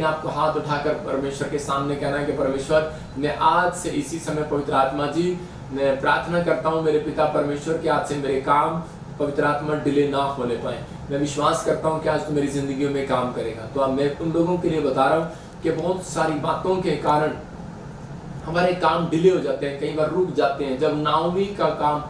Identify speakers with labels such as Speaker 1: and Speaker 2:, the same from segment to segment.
Speaker 1: आपको हाथ उठाकर परमेश्वर के सामने कहना है कि परमेश्वर, मैं आज से इसी समय पवित्र आत्मा जी मैं प्रार्थना करता हूँ मेरे पिता परमेश्वर कि आज से मेरे काम पवित्र आत्मा डिले ना होने पाए। मैं विश्वास करता हूँ कि आज तो मेरी जिंदगी में काम करेगा। तो अब मैं उन लोगों के लिए बता रहा हूँ कि बहुत सारी बातों के कारण हमारे काम डिले हो जाते हैं, कई बार रुक जाते हैं। जब नाओमी का काम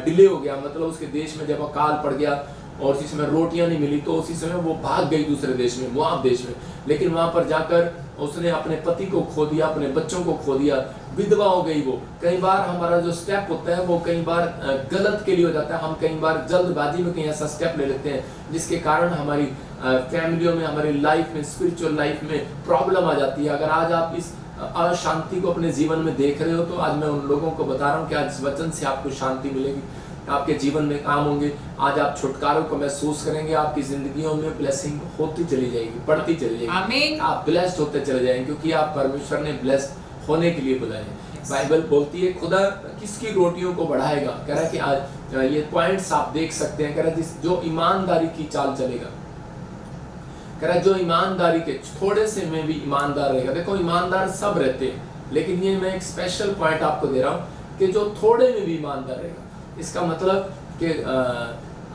Speaker 1: डिले हो गया, मतलब उसके देश में जब अकाल पड़ गया और उसी समय रोटियां नहीं मिली, तो उसी समय वो भाग गई दूसरे देश में, मोआब देश में। लेकिन वहां पर जाकर उसने अपने पति को खो दिया, अपने बच्चों को खो दिया, विधवा हो गई वो। कई बार हमारा जो स्टेप होता है वो कई बार गलत के लिए हो जाता है। हम कई बार जल्दबाजी में कहीं ऐसा स्टेप ले लेते हैं जिसके कारण हमारी फैमिलियों में, हमारी लाइफ में, स्पिरिचुअल लाइफ में प्रॉब्लम आ जाती है। अगर आज आप इस अशांति को अपने जीवन में देख रहे हो तो आज मैं उन लोगों को बता रहा हूँ कि आज इस वचन से आपको शांति मिलेगी, आपके जीवन में काम होंगे। आज आप छुटकारों को महसूस करेंगे, आपकी जिंदगियों में ब्लेसिंग होती चली जाएगी, बढ़ती चली जाएगी। आमीन। आप ब्लेस्ड होते चले जाएंगे क्योंकि आप परमेश्वर ने ब्लेस्ड होने के लिए बुलाए हैं। बाइबल बोलती है खुदा किसकी रोटियों को बढ़ाएगा। कह रहा है कि आज ये पॉइंट्स आप देख सकते हैं। कह रहा है जो ईमानदारी की चाल चलेगा, कह रहा है जो ईमानदारी के थोड़े से में भी ईमानदार रहेगा। देखो ईमानदार सब रहते हैं, लेकिन ये मैं एक स्पेशल पॉइंट आपको दे रहा हूँ कि जो थोड़े में भी ईमानदार रहेगा। इसका मतलब कि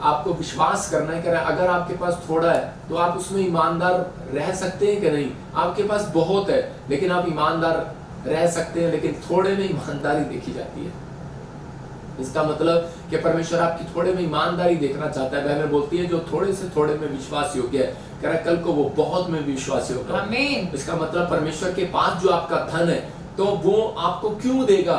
Speaker 1: आपको विश्वास करना है। कह रहा है अगर आपके पास थोड़ा है तो आप उसमें ईमानदार रह सकते हैं कि नहीं। आपके पास बहुत है लेकिन आप ईमानदार रह सकते हैं, लेकिन थोड़े में ईमानदारी देखी जाती है। इसका मतलब कि परमेश्वर आपकी थोड़े में ईमानदारी देखना चाहता है। बाइबल बोलती है जो थोड़े से थोड़े में विश्वास योग्य है, कह रहा है कल को वो बहुत में विश्वास योग्य है। इसका मतलब परमेश्वर के पास जो आपका धन है तो वो आपको क्यों देगा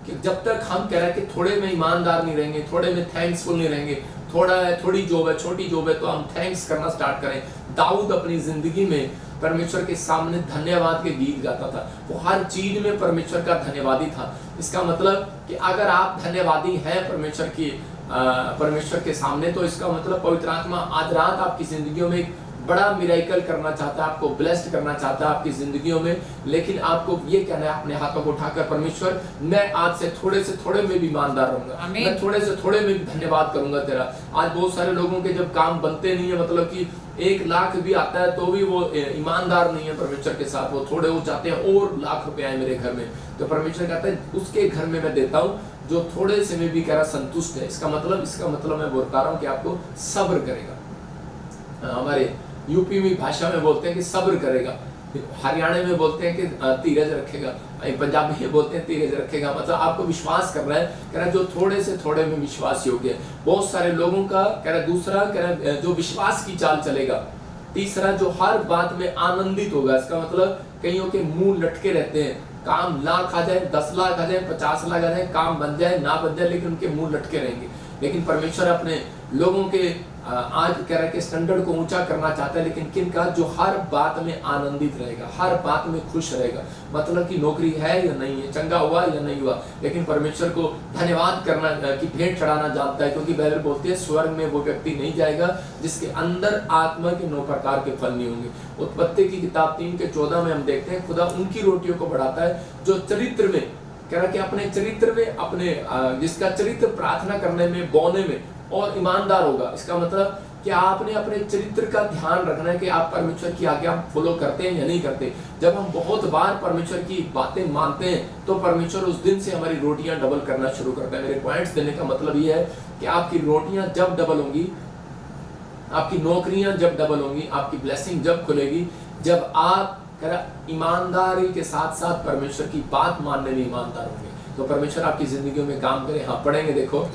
Speaker 1: कि जब तक हम कह रहे हैं कि थोड़े में ईमानदार नहीं रहेंगे, थोड़े में थैंक्सफुल नहीं रहेंगे। थोड़ा है, थोड़ी जॉब है, छोटी जॉब है, तो हम थैंक्स करना स्टार्ट करें। दाऊद अपनी जिंदगी में परमेश्वर के सामने धन्यवाद के गीत गाता था। वो हर चीज में परमेश्वर का धन्यवादी था। इसका मतलब कि अगर आप धन्यवादी हैं परमेश्वर के सामने, तो इसका मतलब पवित्र आत्मा आज रात आपकी जिंदगियों में बड़ा मिरेकल करना चाहता है, आपको ब्लेस्ड करना चाहता है आपकी जिंदगियों में। लेकिन आपको ये कहना है अपने हाथों को उठाकर, परमेश्वर मैं आज से थोड़े में भी ईमानदार रहूंगा, मैं थोड़े से थोड़े में भी धन्यवाद करूंगा तेरा। आज बहुत सारे लोगों के जब काम बनते नहीं है, मतलब कि 1 लाख भी आता है तो भी वो ईमानदार नहीं है परमेश्वर के साथ। वो थोड़े वो चाहते हैं और लाख रुपए आए मेरे घर में, तो परमेश्वर कहता है उसके घर में मैं देता हूँ जो थोड़े से में भी कह रहा संतुष्ट है। इसका मतलब मैं बता रहा हूँ कि आपको सब्र करेगा। हमारे यूपी में भाषा में बोलते हैं कि सब्र करेगा, हरियाणा में बोलते हैं कि धीरज रखेगा, पंजाबी में बोलते हैं धीरज रखेगा। मतलब आपको विश्वास करना है। कह रहा जो थोड़े से थोड़े में विश्वास योग्य है। बहुत सारे लोगों का कह रहा दूसरा कह रहा जो विश्वास की चाल चलेगा। तीसरा जो हर बात में आनंदित होगा। इसका मतलब कईयों के मुंह लटके रहते हैं, काम लाख आ जाए, 10 लाख आ जाए, 50 लाख आ जाए, काम बन जाए ना बन जाए, लेकिन उनके मुंह लटके रहेंगे। लेकिन परमेश्वर अपने लोगों के आज कह रहा है कि स्टैंडर्ड को ऊंचा करना चाहता है, लेकिन किन का जो हर बात में आनंदित रहेगा, हर बात में खुश रहेगा। मतलब कि नौकरी है या नहीं है, चंगा हुआ या नहीं हुआ, लेकिन परमेश्वर को धन्यवाद करना की भेंट चढ़ाना जानता है। क्योंकि बाइबल बोलती है स्वर्ग में वो व्यक्ति नहीं जाएगा जिसके अंदर आत्मा के 9 प्रकार के फल नहीं होंगे। उत्पत्ति की किताब 3:14 में हम देखते हैं खुदा उनकी रोटियों को बढ़ाता है जो चरित्र में, कह रहा कि अपने चरित्र में, अपने जिसका चरित्र प्रार्थना करने में, बोने में और ईमानदार होगा। इसका मतलब कि आपने अपने चरित्र का ध्यान रखना है कि आप परमेश्वर की आज्ञा फॉलो करते हैं या नहीं करते। जब हम बहुत बार परमेश्वर की बातें मानते हैं तो परमेश्वर उस दिन से हमारी रोटियां डबल करना शुरू करता है। मेरे पॉइंट्स देने का मतलब ये है कि आपकी रोटियां जब डबल होंगी, आपकी नौकरियां जब डबल होंगी, आपकी ब्लेसिंग जब खुलेगी, जब आप ईमानदारी के साथ साथ परमेश्वर की बात मानने में ईमानदार होंगे, तो परमेश्वर आपकी जिंदगियों में काम करे। हाँ, पढ़ेंगे, देखो।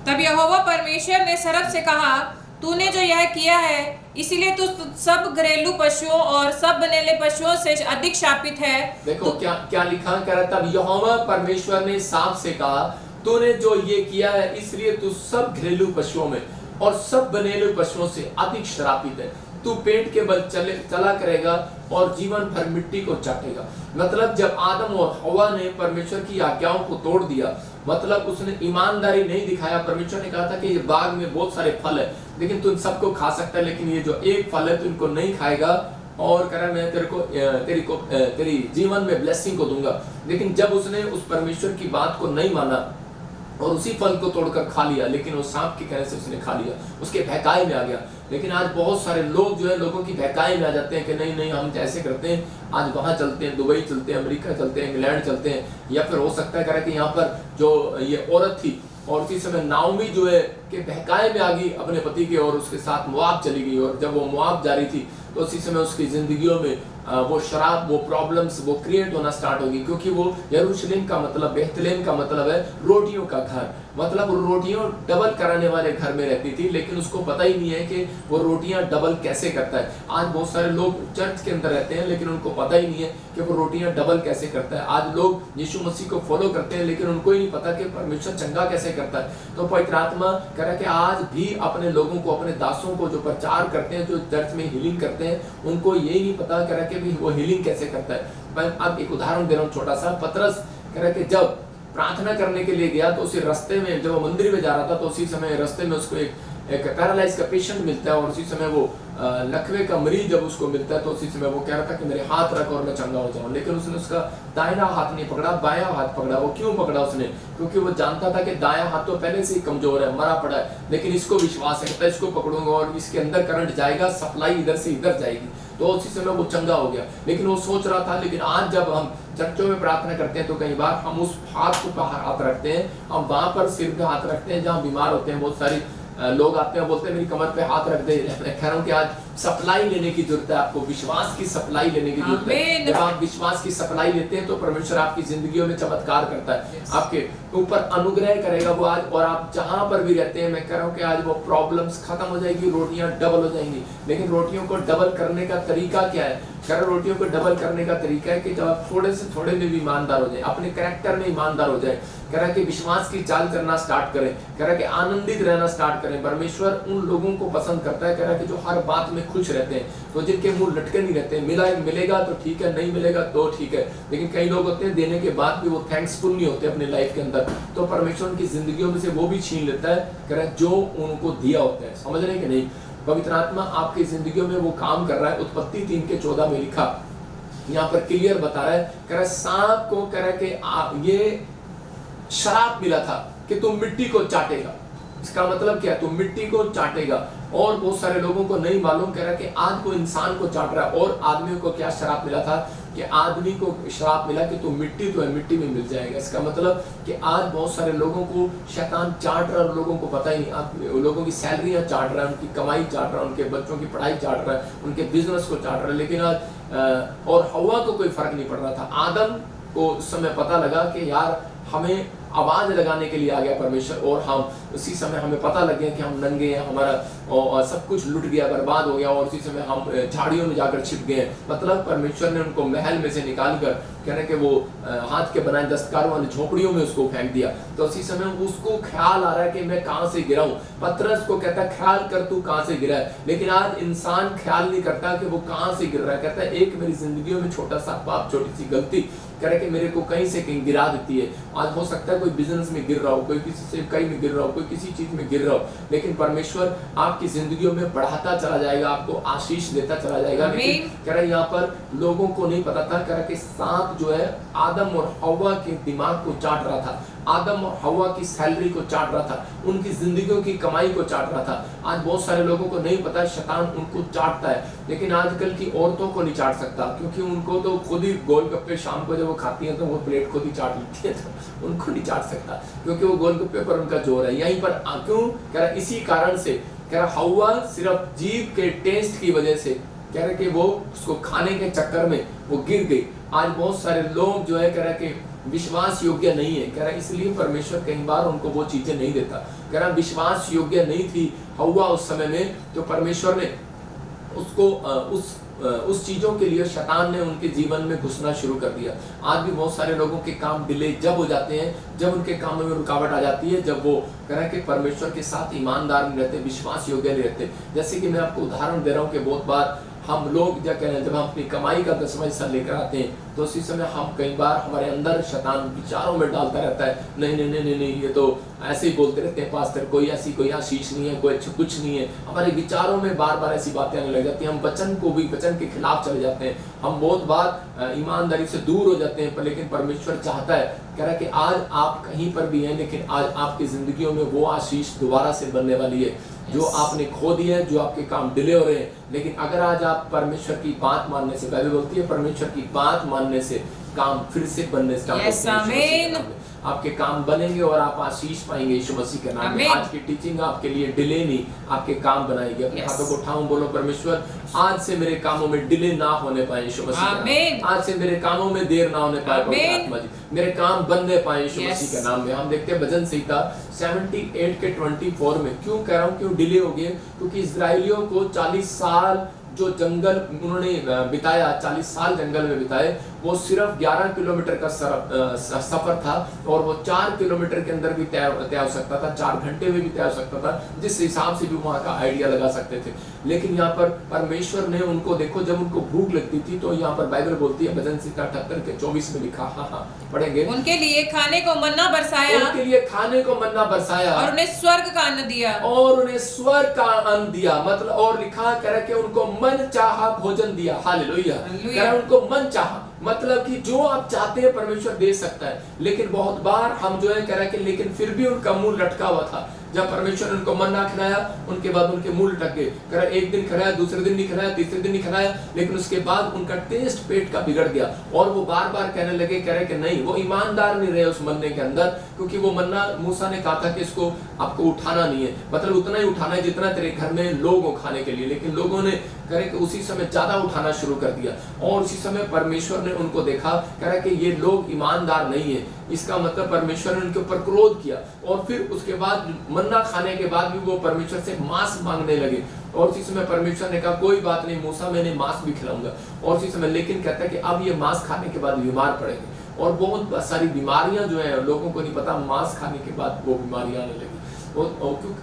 Speaker 2: तब यहोवा परमेश्वर ने सरक से कहा, तूने जो यह किया है इसीलिए तू सब घरेलू पशुओं और सब बनेले पशुओं से अधिक शापित है।
Speaker 1: देखो क्या लिखा, कह रहा तब यहोवा परमेश्वर ने सांप से कहा, तूने जो ये किया है इसलिए तू सब घरेलू पशुओं में और सब बनेले पशुओं से अधिक श्रापित है। तू पेट के बल चला करेगा और जीवन भर मिट्टी को चाटेगा। मतलब जब आदम और हवा ने परमेश्वर की आज्ञाओं को तोड़ दिया, मतलब उसने ईमानदारी नहीं दिखाया। परमेश्वर ने कहा था कि ये बाग में बहुत सारे फल है, लेकिन तू इन सबको खा सकता है, लेकिन ये जो एक फल है तू इनको नहीं खाएगा, और कह रहा मैं तेरी जीवन में ब्लेसिंग को दूंगा। लेकिन जब उसने उस परमेश्वर की बात को नहीं माना और उसी फल को तोड़कर खा लिया, लेकिन वो सांप के कहने से उसने खा लिया, उसके बहकाए में आ गया। लेकिन आज बहुत सारे लोग जो है लोगों की बहकाई में आ जाते हैं कि नहीं नहीं हम ऐसे करते हैं, आज वहाँ चलते हैं, दुबई चलते हैं, अमेरिका चलते हैं, इंग्लैंड चलते हैं, या फिर हो सकता है कह रहा कि यहाँ पर जो ये औरत थी और उसी समय नाओमी जो है कि बहकाए में आ गई अपने पति के और उसके साथ मोआब चली गई, और जब वो मोआब जा रही थी तो उसी समय उसकी जिंदगियों में वो शराब, वो प्रॉब्लम्स वो क्रिएट होना स्टार्ट होगी, क्योंकि वो यरूशलेम का मतलब, बेहतलेम का मतलब है रोटियों का घर, मतलब रोटियों डबल कराने वाले घर में रहती थी, लेकिन उसको पता ही नहीं है कि वो रोटियां डबल कैसे करता है। आज बहुत सारे लोग चर्च के अंदर रहते हैं लेकिन उनको पता ही नहीं है कि वो रोटियां डबल कैसे करता है। आज लोग यीशु मसीह को फॉलो करते हैं लेकिन उनको ही नहीं पता कि परमेश्वर चंगा कैसे करता है। तो पवित्र आत्मा कह रहा है कि आज भी अपने लोगों को, अपने दासों को जो प्रचार करते हैं, जो चर्च में हीलिंग करते हैं, उनको यही नहीं पता कह रहा है कि वो हीलिंग कैसे करता है। मैं अब एक उदाहरण दे रहा हूँ छोटा सा। पतरस कह रहा है कि जब प्रार्थना करने के लिए गया तो उसी रास्ते में, जब वो मंदिर में जा रहा था तो उसी समय रास्ते में उसको एक पैरालाइज का पेशेंट मिलता है, और उसी समय वो लकवे का मरीज जब उसको मिलता है तो उसी समय वो कह रहा था कि मेरे हाथ रख और मैं चंगा हो जाऊं, लेकिन उसने उसका दाहिना हाथ नहीं पकड़ा, बायां हाथ पकड़ा। वो क्यों पकड़ा उसने? क्योंकि वो जानता था कि दायां हाथ तो पहले से ही कमजोर है, मरा पड़ा है, लेकिन इसको विश्वास है, इसको पकड़ूंगा और इसके अंदर करंट जाएगा, सप्लाई इधर से इधर जाएगी, तो उसी समय वो चंगा हो गया। लेकिन वो सोच रहा था। लेकिन आज जब हम चर्चों में प्रार्थना करते हैं तो कई बार हम उस हाथ को हाथ रखते हैं, हम वहां पर सिर पे हाथ रखते हैं जहाँ बीमार होते हैं। बहुत सारी लोग आते हैं, बोलते हैं मेरी कमर पे हाथ रख दे। मैं कह रहा हूँ कि आज सप्लाई लेने की जरूरत है, आपको विश्वास की सप्लाई लेने की जरूरत है। जब आप विश्वास की सप्लाई लेते हैं तो परमेश्वर आपकी जिंदगियों में चमत्कार करता है, आपके ऊपर अनुग्रह करेगा वो आज। और आप जहां पर भी रहते हैं, मैं कह रहा हूँ कि आज वो प्रॉब्लम्स खत्म हो जाएगी, रोटियां डबल हो जाएंगी। लेकिन रोटियों को डबल करने का तरीका क्या है? कह रहा रोटियों को डबल करने का तरीका है कि जब आप थोड़े से थोड़े में भी ईमानदार हो जाए, अपने कैरेक्टर में ईमानदार हो जाए। कह रहा कि विश्वास की चाल करना स्टार्ट करें, कह रहा कि आनंदित रहना स्टार्ट करें। परमेश्वर उन लोगों को पसंद करता है, कह रहा कि जो हर बात में खुश रहते हैं, तो जिनके मुंह लटके नहीं रहते। मिलेगा तो ठीक है, नहीं मिलेगा तो ठीक है। लेकिन कई लोग होते हैं देने के बाद भी वो थैंक्सफुल नहीं होते अपनी लाइफ के अंदर, तो परमेश्वर उनकी जिंदगियों में से वो भी छीन लेता है, कह रहा जो उनको दिया होता है। समझ रहे हैं कि नहीं? पवित्र आत्मा आपकी जिंदगियों में वो काम कर रहा है। उत्पत्ति 3:14 में लिखा, यहाँ पर क्लियर बता रहा है, कह रहा सांप को कह रहा कि ये शराप मिला था कि तुम मिट्टी को चाटेगा। इसका मतलब क्या है? तुम मिट्टी को चाटेगा। और बहुत सारे लोगों को नहीं मालूम, कह रहा कि आज वो इंसान को चाट रहा है। और आदमी को क्या शराप मिला था? कि आदमी को श्राप मिला कि तुम मिट्टी तो है, मिट्टी में मिल जाएगा। इसका मतलब कि आज बहुत सारे लोगों को शैतान चाट रहा है और लोगों को पता ही नहीं। आप लोगों की सैलरियां चाट रहा है, उनकी कमाई चाट रहा है, उनके बच्चों की पढ़ाई चाट रहा है, उनके बिजनेस को चाट रहा है। लेकिन आज और हवा को कोई फर्क नहीं पड़ रहा था। आदम को उस समय पता लगा कि यार हमें आवाज लगाने के लिए आ गया परमेश्वर, और हम उसी समय हमें पता लग गया कि हम नंगे हैं, हमारा सब कुछ लुट गया, बर्बाद हो गया, और उसी समय हम झाड़ियों में जाकर छिप गए। मतलब परमेश्वर ने उनको महल में से निकाल कर कहने के वो हाथ के बनाए दस्तकारों वाली झोपड़ियों में उसको फेंक दिया। तो उसी समय उसको ख्याल आ रहा है कि मैं कहाँ से गिरा हूँ। पतरस को कहता है ख्याल कर तू कहाँ से गिरा है। लेकिन आज इंसान ख्याल नहीं करता कि वो कहाँ से गिर रहा है। कहता है एक मेरी जिंदगी में छोटा सा पाप, छोटी सी गलती कह रहे कि मेरे को कहीं से कहीं गिरा देती है। आज हो सकता है कोई बिजनेस में गिर रहा हो, कोई किसी से कहीं में गिर रहा हो, कोई किसी चीज में गिर रहा हो, लेकिन परमेश्वर आपकी जिंदगियों में बढ़ाता चला जाएगा, आपको आशीष देता चला जाएगा। लेकिन कह रहे यहाँ पर लोगों को नहीं पता था, कह रहा कि सांप जो है आदम और हव्वा के दिमाग को चाट रहा था, आदम और हव्वा की सैलरी को चाट रहा था, उनकी जिंदगियों की कमाई को चाट रहा था। आज बहुत सारे लोगों को नहीं पता शैतान उनको चाटता है, लेकिन आजकल की औरतों को नहीं चाट सकता, क्योंकि उनको तो खुद ही गोलगप्पे शाम को जब वो खाती हैं तो वो प्लेट खुद ही चाट लेती है, तो उनको नहीं चाट सकता क्योंकि वो गोलगप्पे पर उनका जोर है। यहीं पर क्यों? कह रहा इसी कारण से, कह रहा हव्वा सिर्फ जीभ के टेस्ट की वजह से कह रहे कि वो उसको खाने के चक्कर में वो गिर गई। आज बहुत सारे लोग जो है कह रहा कि विश्वास योग्य नहीं है, कह रहा इसलिए परमेश्वर कई बार उनको वो चीजें नहीं देता। कह रहा विश्वास योग्य नहीं थी हव्वा उस समय में, तो परमेश्वर ने उसको उस चीजों के लिए शैतान ने उनके जीवन में घुसना शुरू कर दिया। आज भी बहुत सारे लोगों के काम डिले जब हो जाते हैं, जब उनके कामों में रुकावट आ जाती है, जब वो कह रहे कि परमेश्वर के साथ ईमानदार नहीं रहते, विश्वास योग्य नहीं रहते। जैसे कि मैं आपको उदाहरण दे रहा हूँ कि बहुत बार हम लोग जब हम अपनी कमाई का 10वां हिस्सा लेकर आते हैं तो उसी समय हम कई बार हमारे अंदर शैतान विचारों में डालता रहता है, नहीं नहीं नहीं नहीं नहीं ये तो ऐसे ही बोलते रहते हैं पास्टर, कोई ऐसी कोई आशीष नहीं है, कोई अच्छा कुछ नहीं है। हमारे विचारों में बार बार ऐसी बातें आने लग जाती हैं, हम वचन के खिलाफ चले जाते हैं, हम बहुत बार ईमानदारी से दूर हो जाते हैं। पर लेकिन परमेश्वर चाहता है, कह रहा है कि आज आप कहीं पर भी हैं, लेकिन आज आपकी जिंदगियों में वो आशीष दोबारा से बनने वाली है। जो आपने खो दिए हैं, जो आपके काम डिले हो रहे हैं, लेकिन अगर आज आप परमेश्वर की बात मानने से, बाइबल बोलती है परमेश्वर की बात मानने से काम फिर से बनने स्टार्ट होते हैं।
Speaker 2: आमीन।
Speaker 1: आपके काम बनेंगे और आप आशीष पाएंगे यीशु मसीह के नाम में। आज की टीचिंग आपके लिए डिले नहीं, आपके काम बनाएगी। अपने हाथों को उठाऊं, बोलो परमेश्वर आज से मेरे कामों में डिले ना होने पाए यीशु मसीह के नाम। आज से मेरे कामों में देर ना होने पाए पवित्र आत्मा जी, मेरे काम बनने पाए यीशु मसीह के नाम में। हम देखते हैं भजन संहिता 78 के 24 में, क्यों कह रहा हूँ क्यों डिले हो गए, क्योंकि इजराइलियों को 40 साल जो जंगल उन्होंने बिताया, 40 साल जंगल में बिताए, वो सिर्फ 11 किलोमीटर का सफर था और वो 4 किलोमीटर के अंदर भी तय हो सकता था, 4 घंटे में भी तय हो सकता था, जिस हिसाब से भी वहाँ का आइडिया लगा सकते थे। लेकिन यहाँ पर परमेश्वर ने उनको, देखो जब उनको भूख लगती थी तो यहाँ पर बाइबल बोलती है भजन संहिता 78 के 24 में लिखा, हाँ पढ़ेंगे,
Speaker 2: उनके लिए खाने को मन्ना बरसाया,
Speaker 1: उनके लिए खाने को मन्ना बरसाया
Speaker 2: और उन्हें स्वर्ग का अन्न दिया,
Speaker 1: और उन्हें स्वर्ग का अन्न दिया। मतलब और लिखा कर के उनको मन चाहा भोजन दिया। हालेलुया। उनको मन चाहा मतलब कि जो आप चाहते हैं परमेश्वर दे सकता है, लेकिन बहुत बार हम जो है कह रहे कि लेकिन फिर भी उनका मुंह लटका हुआ था। जब परमेश्वर ने उनको मन्ना खिलाया, उनके बाद उनके मुंह लटक गए। कह रहा एक दिन खिलाया, दूसरे दिन नहीं खिलाया, तीसरे दिन नहीं खिलाया, लेकिन उसके बाद उनका टेस्ट पेट का बिगड़ गया और वो बार बार कहने लगे, कह रहे कि नहीं, वो ईमानदार नहीं रहे उस मन्ने के अंदर, क्योंकि वो मन्ना मूसा ने कहा था कि इसको आपको उठाना नहीं है, मतलब उतना ही उठाना है जितना तेरे घर में लोग हो खाने के लिए। लेकिन लोगों ने कह रहे कि उसी समय ज्यादा उठाना शुरू कर दिया और उसी समय परमेश्वर ने उनको देखा, कह रहा कि ये लोग ईमानदार नहीं है। इसका मतलब परमेश्वर ने उनके ऊपर क्रोध किया और फिर उसके बाद मन्ना खाने के बाद भी वो परमेश्वर से मांस मांगने लगे। और उसी समय परमेश्वर ने कहा कोई बात नहीं मूसा, मैंने मांस भी खिलाऊंगा। और उसी समय लेकिन कहता है कि अब ये मांस खाने के बाद बीमार पड़ेंगे और बहुत सारी बीमारियां जो है लोगों को नहीं पता, मांस खाने के बाद वो बीमारियां आने लगी।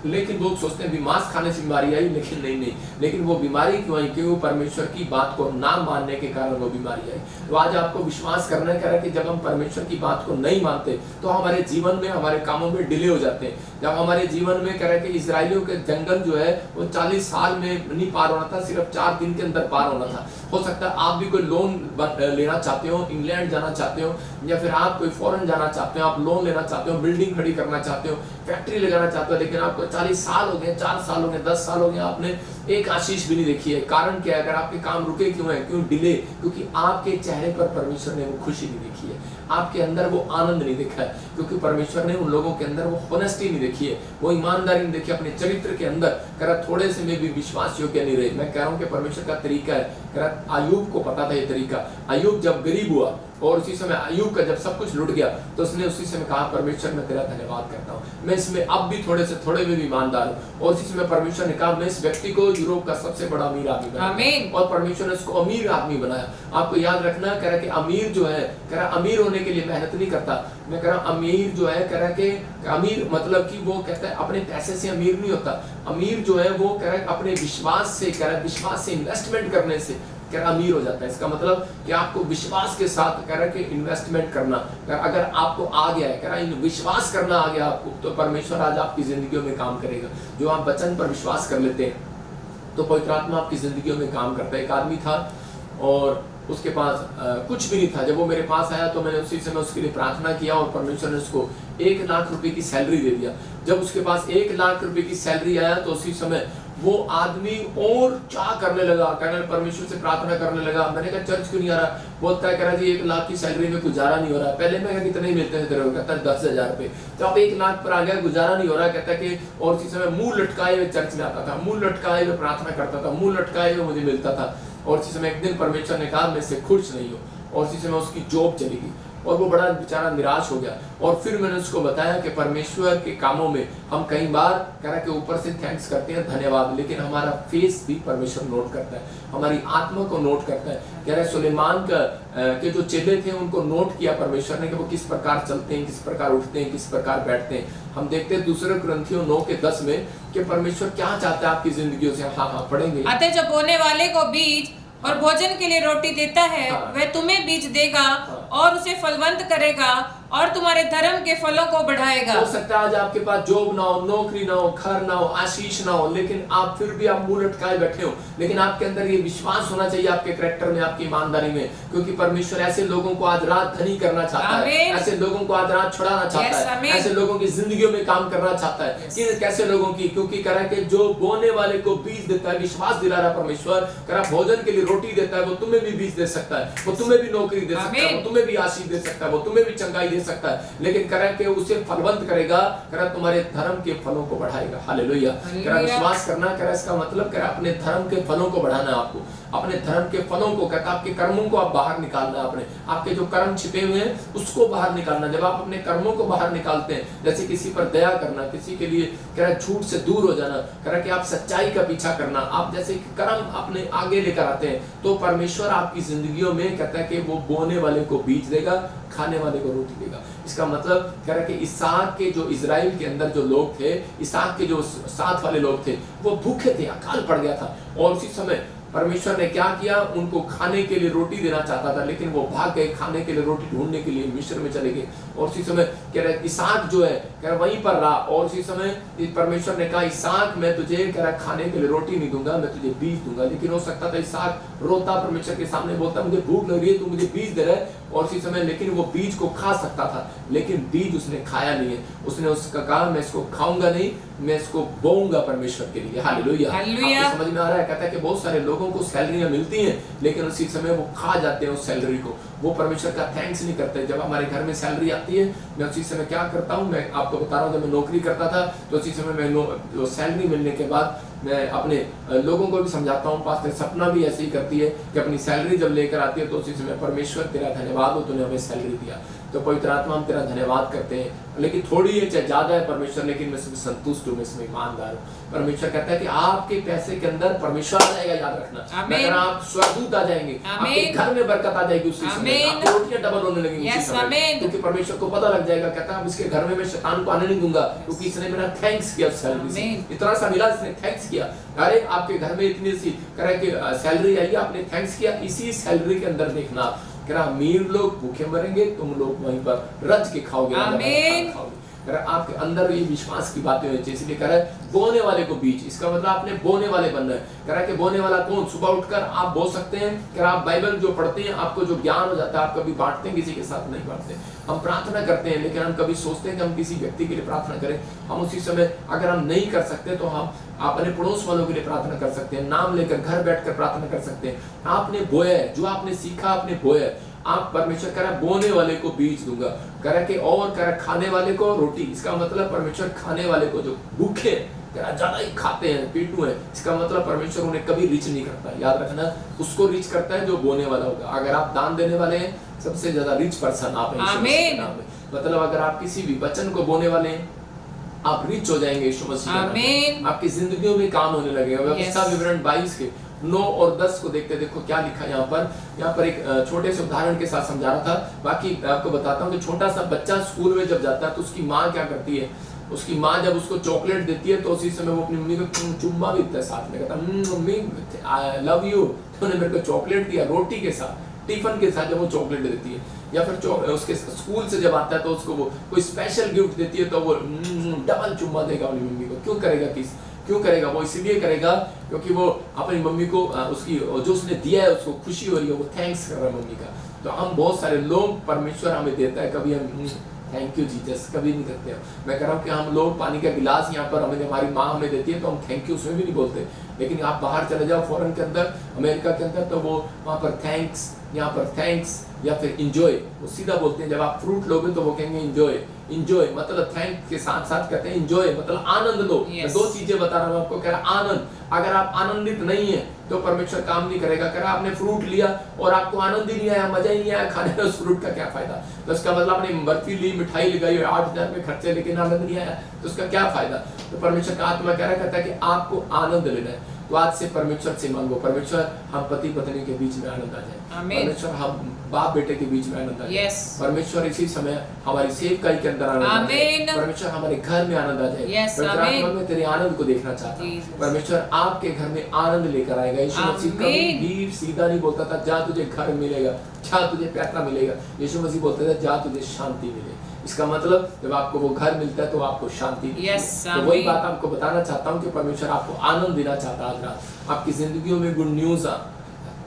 Speaker 1: लेकिन लोग सोचते हैं भी मांस खाने से बीमारी आई, लेकिन नहीं, लेकिन वो बीमारी क्यों आई? क्योंकि वो परमेश्वर की बात को ना मानने के कारण वो बीमारी आई। तो आज आपको विश्वास करना है कि जब हम परमेश्वर की बात को नहीं मानते तो हमारे जीवन में, हमारे कामों में डिले हो जाते हैं। जब हमारे जीवन में कह रहे कि इजराइलियों के जंगल जो है वो 40 साल में नहीं पार होना था, सिर्फ 4 दिन के अंदर पार होना था। हो सकता है आप भी कोई लोन लेना चाहते हो, इंग्लैंड जाना चाहते हो, या फिर आप कोई फॉरेन जाना चाहते हो, आप लोन लेना चाहते हो, बिल्डिंग खड़ी करना चाहते हो, फैक्ट्री लगाना चाहते हो, लेकिन आपको 40 साल हो गए, 4 साल हो गए, 10 साल हो गए, आपने एक आशीष भी नहीं देखी है। कारण क्या है? अगर आपके काम रुके क्यों है? क्यों डिले? क्योंकि आपके चेहरे पर परमेश्वर ने वो खुशी नहीं देखी है, आपके अंदर वो आनंद नहीं देखा है, क्योंकि परमेश्वर ने उन लोगों के अंदर वो होनेस्टी नहीं देखी है, वो ईमानदारी नहीं देखी अपने चरित्र के अंदर। कह रहा थोड़े से में भी विश्वास योग्य नहीं रहे। मैं कह रहा हूँ कि परमेश्वर का तरीका है। कह रहा अय्यूब को पता था ये तरीका। अय्यूब जब गरीब हुआ और उसी समय अय्यूब का जब सब कुछ लुट गया तो उसने उसी समय कहा परमेश्वर मैं तेरा धन्यवाद करता हूँ, मैं इसमें अब भी थोड़े से थोड़े में भी ईमानदार हूँ। और उसी समय परमेश्वर ने कहा मैं इस व्यक्ति को यूरोप का सबसे बड़ा अमीर आदमी बनाया, और परमेश्वर ने उसको अमीर आदमी बनाया। आपको याद रखना, कह रहा कि अमीर जो है, कह रहा अमीर होने के लिए मेहनत नहीं करता। मैं कह रहा अमीर जो है, कह रहा कि अमीर मतलब कि वो कहता है अपने पैसे से अमीर नहीं होता। अमीर जो है वो कह रहा अपने विश्वास से, कह रहा विश्वास से इन्वेस्टमेंट करने से कह रहा अमीर हो जाता है। इसका मतलब कि आपको विश्वास के साथ कह रहा है कि इन्वेस्टमेंट करना, अगर आपको आ गया है, कह रहा है विश्वास करना आ गया आपको, तो परमेश्वर आज आपकी जिंदगियों में काम करेगा। जो आप वचन पर विश्वास कर लेते हैं तो पवित्र आत्मा आपकी जिंदगियों में काम करता है। एक आदमी था और उसके पास कुछ भी नहीं था। जब वो मेरे पास आया तो मैंने उसी समय उसके लिए प्रार्थना किया और परमेश्वर ने उसको 1 लाख रुपए की सैलरी दे दिया। जब उसके पास 1 लाख रुपए की सैलरी आया तो उसी समय वो आदमी और चाह करने लगा, कहने परमेश्वर से प्रार्थना करने लगा। मैंने कहा चर्च क्यों नहीं आ रहा? बोलता है कह रहा जी 1 लाख की सैलरी में गुजारा नहीं हो रहा। पहले मैं कहा कितने मिलते थे तेरे को? कहता है 10,000 रुपए। तो अब 1 लाख पर आ गया, गुजारा नहीं हो रहा। कहता है कि और उसी समय मुंह लटकाए हुए चर्च में आता था, मुंह लटकाए हुए प्रार्थना करता था, मुंह लटकाए हुए मुझे मिलता था। और उसी समय एक दिन परमेश्वर ने कहा मैं इससे खुश नहीं हूँ, और उसी समय उसकी जॉब चली गई और वो बड़ा बेचारा निराश हो गया। और फिर मैंने उसको बताया कि परमेश्वर के कामों में हम कई बार कह रहा कि ऊपर से थैंक्स करते हैं, धन्यवाद, लेकिन हमारा फेस भी परमेश्वर नोट करता है, हमारी आत्मा को नोट करता है। कह रहे सुलेमान के जो चेले थे उनको नोट किया परमेश्वर ने कि वो किस प्रकार चलते हैं, किस प्रकार उठते हैं, किस प्रकार बैठते हैं। हम देखते हैं 2 कुरिन्थियों 9:10 में कि परमेश्वर क्या चाहता है आपकी जिंदगियों से। हाँ पढ़ेंगे।
Speaker 2: अतः जब बोने वाले को बीज और भोजन के लिए रोटी देता है, वह तुम्हें बीज देगा और उसे फलवंत करेगा और तुम्हारे धर्म के फलों को बढ़ाएगा।
Speaker 1: हो सकता है आज आपके पास जॉब ना हो, नौकरी ना हो, घर ना हो, आशीष ना हो, लेकिन आप फिर भी आप मुंह लटकाए बैठे हो, लेकिन आपके अंदर ये विश्वास होना चाहिए आपके कैरेक्टर में, आपकी ईमानदारी में, क्योंकि परमेश्वर ऐसे लोगों को आज रात धनी करना चाहता है, ऐसे लोगों को आज रात छुड़ाना चाहता है, ऐसे लोगों की जिंदगियों में काम करना चाहता है। कि कैसे लोगों की, क्योंकि कह रहा है कि जो बोने वाले को बीज देता है, विश्वास दिला रहा परमेश्वर, कह रहा भोजन के लिए रोटी देता है, वो तुम्हें भी बीज दे सकता है, वो तुम्हें भी नौकरी दे सकता है, वो तुम्हें भी आशीष दे सकता है, वो तुम्हें भी चंगाई दे सकता है, लेकिन कह रहा है कि उसे फलवंत करेगा, कह रहा तुम्हारे धर्म के फलों को बढ़ाएगा। हालेलुया। कह रहा विश्वास करना, कह रहा इसका मतलब कह रहा अपने धर्म के फलों को बढ़ाना है आपको, अपने धर्म के फलों को, कहता आपके कर्मों को आप बाहर निकालना है, अपने आपके जो कर्म छिपे हुए हैं उसको बाहर निकालना। जब आप अपने कर्मों को बाहर निकालते हैं, जैसे किसी पर दया करना, किसी के लिए कह रहा झूठ से दूर हो जाना, कह रहा कि आप सच्चाई का पीछा करना, आप जैसे कर्म अपने आगे लेकर आते हैं, तो परमेश्वर आपकी जिंदगियों में कहता है कि वो बोने वाले को बीज देगा, खाने वाले को रोटी देगा। इसका मतलब कह रहा कि इसहाक के जो इजराइल के अंदर जो लोग थे, इसहाक के जो साथ वाले लोग थे, वो भूखे थे, अकाल पड़ गया था, और उसी समय परमेश्वर ने क्या किया, उनको खाने के लिए रोटी देना चाहता था, लेकिन वो भाग गए खाने के लिए रोटी ढूंढने के लिए, मिस्र में चले गए। और उसी समय कह रहा इसहाक जो है कह रहा वहीं पर रहा, और उसी समय परमेश्वर ने कहा इसहाक मैं तुझे कह रहा खाने के लिए रोटी नहीं दूंगा, मैं तुझे बीज दूंगा। लेकिन हो सकता था इसहाक रोता परमेश्वर के सामने, बोलता मुझे भूख लग रही है, तू मुझे बीज दे रहा है, और उसी समय लेकिन वो बीज को खा सकता था, लेकिन बीज उसने खाया नहीं है। उसने उसका कहा मैं इसको खाऊंगा नहीं, मैं इसको बोऊंगा परमेश्वर के लिए। हालेलुया। आपको समझ में आ रहा है? कहता है कि बहुत सारे लोगों को सैलरियां मिलती हैं, लेकिन उसी समय वो खा जाते हैं उस सैलरी को, वो परमेश्वर का थैंक्स नहीं करते। जब हमारे घर में सैलरी आती है, मैं उसी समय क्या करता हूँ, मैं आपको बता रहा हूँ, जब मैं नौकरी करता था तो उसी समय मैं सैलरी मिलने के बाद मैं अपने लोगों को भी समझाता हूँ, पास्टर सपना भी ऐसे ही करती है कि अपनी सैलरी जब लेकर आती है तो उसी समय परमेश्वर तेरा धन्यवाद हो, तूने हमें सैलरी दिया। तो पवित्र आत्मा हम तेरा धन्यवाद करते हैं, लेकिन थोड़ी है चाहे ज्यादा है परमेश्वर, लेकिन मैं इसमें संतुष्ट हूँ, मैं इसमें ईमानदार हूँ। परमेश्वर कहता है कि आपके पैसे के अंदर परमेश्वर आ जाएगा, याद रखना। अगर आप स्वर्गदूत आ जाएंगे, आपके घर में बरकत आ जाएगी, उसी समय आपकी रोटियां डबल होने लगेंगी उसी समय, क्योंकि परमेश्वर को पता लग जाएगा। कहता है इसके घर में मैं शैतान को आने नहीं दूंगा, क्योंकि इसने मेरा थैंक्स किया, सैलरी से इतना सा मिला, इसने थैंक्स किया। अरे आपके घर में इतनी सी कह कि सैलरी आई, आपने थैंक्स किया, इसी सैलरी के अंदर देखना, कह रहा अमीर लोग भूखे मरेंगे, तुम लोग वहीं पर रज के खाओगे, आपके अंदर ये विश्वास की बातें होनी चाहिए। इसलिए कह रहा है बोने वाले को बीज, इसका मतलब आपने बोने वाले बनना है। कह रहा है कि बोने वाला कौन? सुबह उठकर आप बो सकते हैं, कह रहा आप बाइबल जो पढ़ते हैं, आपको जो ज्ञान हो जाता है, आप कभी बांटते हैं, किसी के साथ नहीं बांटते। हम प्रार्थना करते हैं, लेकिन हम कभी सोचते हैं कि हम किसी व्यक्ति के लिए प्रार्थना करें, हम उसी समय अगर हम नहीं कर सकते तो हम अपने पड़ोस वालों के लिए प्रार्थना कर सकते हैं, नाम लेकर घर बैठकर प्रार्थना कर सकते हैं। आपने बोया है, जो आपने सीखा आपने बोया है, आप परमेश्वर कह रहा बोने वाले को बीज दूंगा, कह रहा कि और कह रहा खाने वाले को रोटी। इसका मतलब परमेश्वर खाने वाले को, जो भूखे कह रहा ज्यादा ही खाते हैं, पेटू है, इसका मतलब परमेश्वर उन्हें कभी रिच नहीं करता। याद रखना, उसको रिच करता है जो बोने वाला होगा। अगर आप दान देने वाले हैं, सबसे ज्यादा रिच पर्सन आप हैं। मतलब अगर आप किसी भी वचन को बोने वाले हैं, आप रिच हो जाएंगे यीशु मसीह। आपकी जिंदगियों में काम होने लगेगा। व्यवस्था विवरण 22 के 9 और 10 को देखते, देखो क्या लिखा है यहाँ पर एक छोटे से उदाहरण के साथ समझा रहा था। बाकी आपको बताता हूँ कि छोटा सा बच्चा स्कूल में जब जाता है तो उसकी माँ क्या करती है, उसकी माँ जब उसको चॉकलेट देती है तो उसी समय वो अपनी मम्मी को चुम्मा भी देता है, साथ में कहता मम्मी आई लव यू, तूने मेरे को चॉकलेट दिया, रोटी के साथ, टिफिन के साथ जब वो चॉकलेट देती है। या फिर उसके स्कूल से जब आता है तो उसको वो कोई स्पेशल गिफ्ट देती है तो वो डबल चुम्मा देगा अपनी मम्मी को। क्यों करेगा? क्यों करेगा? वो इसलिए करेगा क्योंकि वो अपनी मम्मी को उसकी जो उसने दिया है उसको खुशी हो रही है, वो थैंक्स कर रहा है मम्मी का। तो हम बहुत सारे लोग, परमेश्वर हमें देता है, कभी हम थैंक यू जीसस कभी नहीं करते हैं। मैं कह रहा हूँ कि हम लोग पानी का गिलास यहाँ पर हमारी माँ हमें देती है तो हम थैंक यू उसमें भी नहीं बोलते, लेकिन आप बाहर चले जाओ फॉरेन के अंदर, अमेरिका के अंदर, तो वो वहाँ पर थैंक्स, यहाँ पर थैंक्स या फिर इंजॉय, वो सीधा बोलते हैं। जब आप फ्रूट लोगे तो वो कहेंगे इंजॉय। इंजॉय मतलब थैंक के साथ साथ कहते हैं इंजॉय मतलब आनंद लो। मैं दो चीजें बता रहा हूँ आपको, कह रहा आनंद। अगर आप आनंदित नहीं है तो परमेश्वर काम नहीं करेगा। कह रहा आपने फ्रूट लिया और आपको आनंद ही नहीं आया, मजा ही नहीं आया खाने में, उस फ्रूट का क्या फायदा? तो उसका मतलब आपने बर्फी ली, मिठाई लगाई, 8,000 में खर्चे, लेकिन आनंद नहीं आया, तो उसका क्या फायदा? तो परमेश्वर का आत्मा कह रहा कहता है कि आपको आनंद लेना है, तो आज से परमेश्वर से मांगो, परमेश्वर हम पति पत्नी के बीच में आनंद आ जाए,
Speaker 2: आमीन।
Speaker 1: परमेश्वर हम बाप बेटे के बीच में आनंद आ जाए।
Speaker 2: Yes.
Speaker 1: परमेश्वर इसी समय हमारी सेवकाई के अंदर आनंद आ जाए।
Speaker 2: आमीन।
Speaker 1: परमेश्वर हमारे घर में आनंद आ जाए।
Speaker 2: Yes,
Speaker 1: पवित्र आत्मा
Speaker 2: आमीन।
Speaker 1: में तेरे आनंद को देखना चाहता हूँ।
Speaker 2: Jesus.
Speaker 1: परमेश्वर आपके घर में आनंद लेकर आएगा। यीशु मसीह कभी
Speaker 2: आमीन।
Speaker 1: भी सीधा नहीं बोलता था जा तुझे घर मिलेगा, जा तुझे पैसा मिलेगा। यीशु मसीह बोलता था जा तुझे शांति मिलेगी। इसका मतलब जब आपको वो घर मिलता है तो आपको शांति मिलती है।
Speaker 2: Yes,
Speaker 1: तो वही
Speaker 2: आमीन।
Speaker 1: बात आपको बताना चाहता हूँ कि परमेश्वर आपको आनंद देना चाहता है। आज रात आपकी जिंदगियों में गुड न्यूज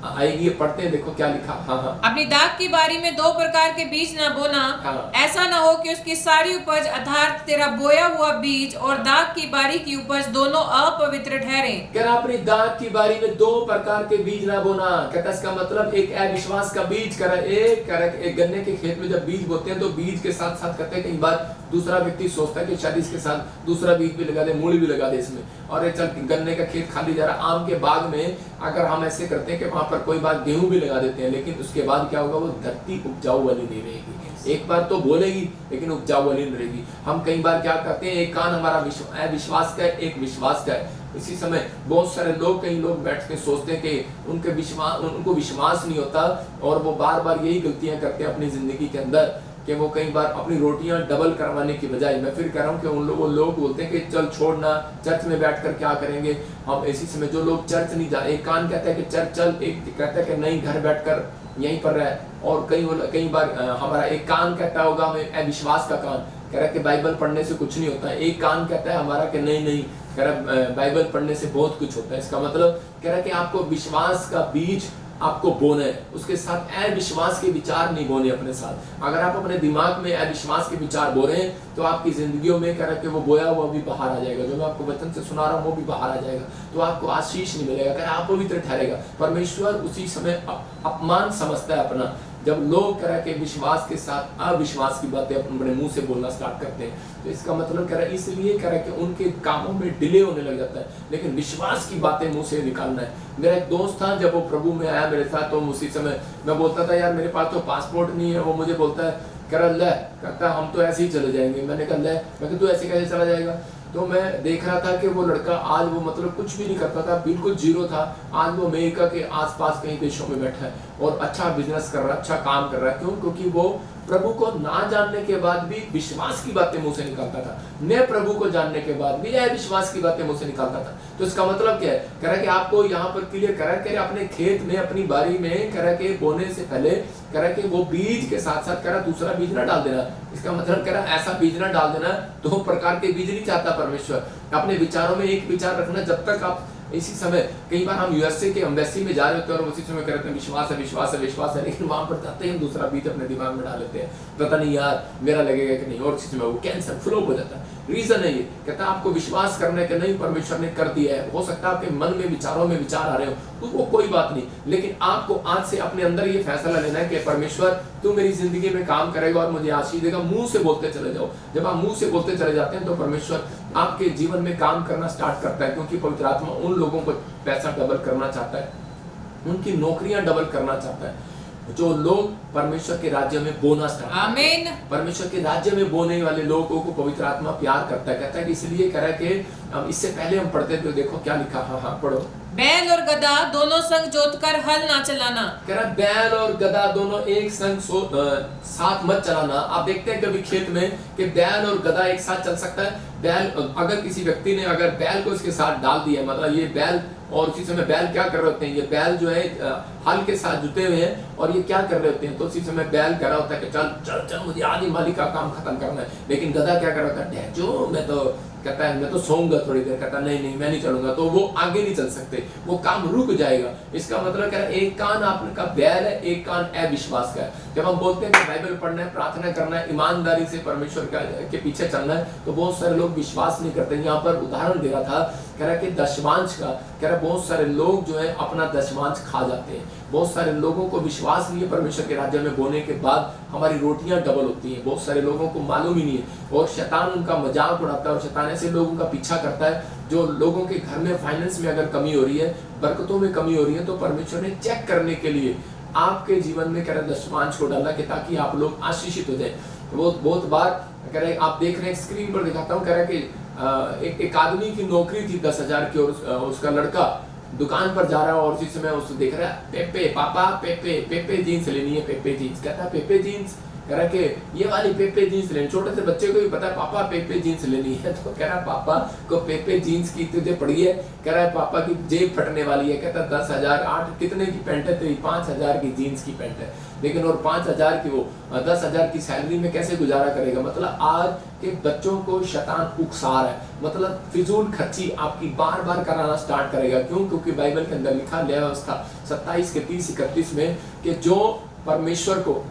Speaker 1: आएगी। पढ़ते हैं, देखो क्या लिखा। हाँ।
Speaker 2: अपनी दाख की बारी में 2 प्रकार के बीज न बोना,
Speaker 1: हाँ।
Speaker 2: ऐसा न हो कि उसकी सारी उपज अर्थात तेरा बोया हुआ बीज और दाख की बारी की उपज दोनों अपवित्र ठहरे।
Speaker 1: कह रहा अपनी दाख की बारी में 2 प्रकार के बीज ना बोना। कहता इसका मतलब एक अविश्वास का बीज। एक गन्ने के खेत में जब बीज बोते हैं तो बीज के साथ साथ कहते हैं कई बार दूसरा व्यक्ति सोचता है कि शायद इसके साथ दूसरा बीज भी लगा दे, मूली भी लगा दे इसमें, और ये चल गन्ने का खेत खाली जा रहा। आम के बाग में अगर हम ऐसे करते हैं कि वहां पर कोई बार गेहूं भी लगा देते हैं, लेकिन उसके बाद क्या होगा, वो धरती उपजाऊ वाली नहीं रहेगी। एक बार तो बोलेगी लेकिन उपजाऊ वाली नहीं रहेगी। हम कई बार क्या करते हैं, एक कान हमारा अविश्वास का है, एक विश्वास का है। इसी समय बहुत सारे लोग, कई लोग बैठ के सोचते हैं कि उनको विश्वास नहीं होता और वो बार बार यही गलतियां करते हैं अपनी जिंदगी के अंदर कि वो कई बार अपनी रोटियां डबल करवाने की बजाय, मैं फिर कह रहा हूँ कि उन लोग बोलते हैं कि चल छोड़ना, चर्च में बैठकर क्या करेंगे हम। इसी समय जो लोग चर्च नहीं जा, एक कान कहता है कि चर्च चल, एक कहता है कि नहीं घर बैठकर यहीं पर रह। और कई बार हमारा एक कान कहता होगा हमें अविश्वास का कान, कह रहा है कि बाइबल पढ़ने से कुछ नहीं होता है। एक कान कहता है हमारा कि नहीं कह रहा बाइबल पढ़ने से बहुत कुछ होता है। इसका मतलब कह रहा है कि आपको विश्वास का बीज आपको बोना है, उसके साथ अविश्वास के विचार नहीं बोने अपने साथ। अगर आप अपने दिमाग में अविश्वास के विचार बो रहे हैं तो आपकी जिंदगियों में कह रहा है कि वो बोया हुआ भी बाहर आ जाएगा। जो मैं आपको वचन से सुना रहा हूँ वो भी बाहर आ जाएगा, तो आपको आशीष नहीं मिलेगा। कह रहा आप पवित्र ठहरेगा। परमेश्वर उसी समय अपमान समझता है अपना, जब लोग कह रहा है कि विश्वास के साथ अविश्वास की बातें अपने मुंह से बोलना स्टार्ट करते हैं। तो इसका मतलब कह रहा है इसलिए कह रहा है कि उनके कामों में डिले होने लग जाता है, लेकिन विश्वास की बातें मुंह से निकालना है। मेरा एक दोस्त था, जब वो प्रभु में आया मेरे साथ, तो उसी समय मैं बोलता था यार मेरे पास तो पासपोर्ट नहीं है। वो मुझे बोलता है, कह रहा ले, कहता हम तो ऐसे ही चले जाएंगे। मैंने कहा ले, मैं कहा तू ऐसे कैसे चला जाएगा। तो मैं देख रहा था कि वो लड़का आज वो मतलब कुछ भी नहीं करता था, बिल्कुल जीरो था। आज वो अमेरिका के आसपास कई देशों में बैठा है और अच्छा बिजनेस कर रहा है, अच्छा काम कर रहा है। क्यों? क्योंकि वो प्रभु को ना जानने के बाद भी विश्वास की बातें मुंह से निकालता था, न प्रभु को जानने के बाद भी अविश्वास की बातें मुंह से निकालता था। तो इसका मतलब क्या है, कह रहा है कि आपको यहाँ पर क्लियर करा है, अपने खेत में अपनी बारी में कह रहा है कि बोने से पहले कह रहा है कि वो बीज के साथ साथ कह रहा दूसरा बीज ना डाल देना। इसका मतलब कह रहा ऐसा बीज ना डाल देना, 2 प्रकार के बीज नहीं चाहता परमेश्वर। अपने विचारों में एक विचार रखना। जब तक आप इसी समय कई बार हम यूएसए के एम्बेसी में जा रहे होते हैं और उसी समय कहते हैं विश्वास है विश्वास है विश्वास है, लेकिन वहां पर जाते ही हम दूसरा बीज अपने दिमाग में डाल लेते हैं, पता नहीं यार मेरा लगेगा कि नहीं, और इसी समय वो कैंसर फ्लो हो जाता है। रीजन है ये, कहता है आपको विश्वास करने के नहीं परमेश्वर ने कर दिया है। हो सकता है आपके मन में विचारों में विचार आ रहे हो, तो वो कोई बात नहीं, लेकिन आपको आज से अपने अंदर ये फैसला लेना है कि परमेश्वर तू मेरी जिंदगी में काम करेगा और मुझे आशीष देगा। मुंह से बोलते चले जाओ। जब आप मुंह से बोलते चले जाते हैं तो परमेश्वर आपके जीवन में काम करना स्टार्ट करता है, क्योंकि पवित्र आत्मा उन लोगों को पैसा डबल करना चाहता है, उनकी नौकरियां डबल करना चाहता है जो लोग परमेश्वर के राज्य में बोना स्टार्ट। आमीन। परमेश्वर के राज्य में बोने वाले लोगों को पवित्र आत्मा प्यार करता है। कहता है कि इसलिए कह रहा है कि इससे पहले हम पढ़ते थे, देखो क्या लिखा। हाँ पढ़ो।
Speaker 2: बैल और गधा दोनों संग जोतकर हल ना चलाना। कह रहा
Speaker 1: बैल और गधा दोनों एक संग साथ मत चलाना। आप देखते हैं कभी खेत में कि बैल और गधा एक साथ चल सकता है। बैल, अगर किसी व्यक्ति ने अगर बैल को इसके साथ डाल दिया, मतलब ये बैल, और उसी समय बैल क्या कर रहे होते हैं, ये बैल जो है हल के साथ जुटे हुए हैं और ये क्या कर रहे होते हैं, तो उसी समय बैल कह रहा होता है कि चल चल चल मुझे आधी माली का काम खत्म करना है। लेकिन गधा क्या कर रहा होता है, जो मैं तो कहता है मैं तो सोऊंगा थोड़ी देर, कहता नहीं मैं नहीं चलूंगा, तो वो आगे नहीं चल सकते, वो काम रुक जाएगा। इसका मतलब कह रहा है एक कान आपका बैल है, एक कान अविश्वास का है। जब हम बोलते हैं कि बाइबल पढ़ना है, प्रार्थना करना है, ईमानदारी से परमेश्वर के पीछे चलना है, तो बहुत सारे लोग विश्वास नहीं करते। यहाँ पर उदाहरण दे रहा था, कह रहा है कि दशमांश का, कह रहा बहुत सारे लोग जो है अपना दशमांश खा जाते हैं। बहुत सारे लोगों को विश्वास नहीं है परमेश्वर के राज्य में बोने के बाद हमारी रोटियां डबल होती हैं। बहुत सारे लोगों को मालूम ही नहीं है और शैतान उनका मजाक उड़ाता है और शैतान ऐसे लोगों का पीछा करता है जो लोगों के घर में फाइनेंस में अगर कमी हो रही है, बरकतों में कमी हो रही है, तो परमेश्वर ने चेक करने के लिए आपके जीवन में कह रहे दशमांश को डाला कि ताकि आप लोग आशीषित हो जाए। वो बहुत बार कह रहे आप देख रहे हैं, स्क्रीन पर दिखाता हूँ, कह रहे कि एक आदमी की नौकरी थी 10,000 की और उसका लड़का दुकान पर जा रहा है और उसी समय उसको देख रहा है पेपे पापा पेपे जीन्स लेनी है, पेपे जीन्स। कहता है पेपे जीन्स, कह रहा कि ये वाली पेपे जीन्स लेनी। छोटे से बच्चे को भी पता है पापा पेपे जीन्स लेनी है, तो कह रहा पापा को पेपे जीन्स की तुझे पड़ी है, कह रहा है पापा की जेब फटने वाली है। कहता 10,000 8 कितने की पैंट है तेरी? 5,000 की जीन्स की पैंट है। लेकिन और 5,000 की वो 10,000 की सैलरी में कैसे गुजारा करेगा? मतलब आज के बच्चों को शैतान उकसा रहा है, मतलब फिजूल खर्ची आपकी बार बार कराना स्टार्ट करेगा। क्यों? क्योंकि बाइबल के अंदर लिखा न्याय व्यवस्था 27 के 30-31 में कि जो परमेश्वर को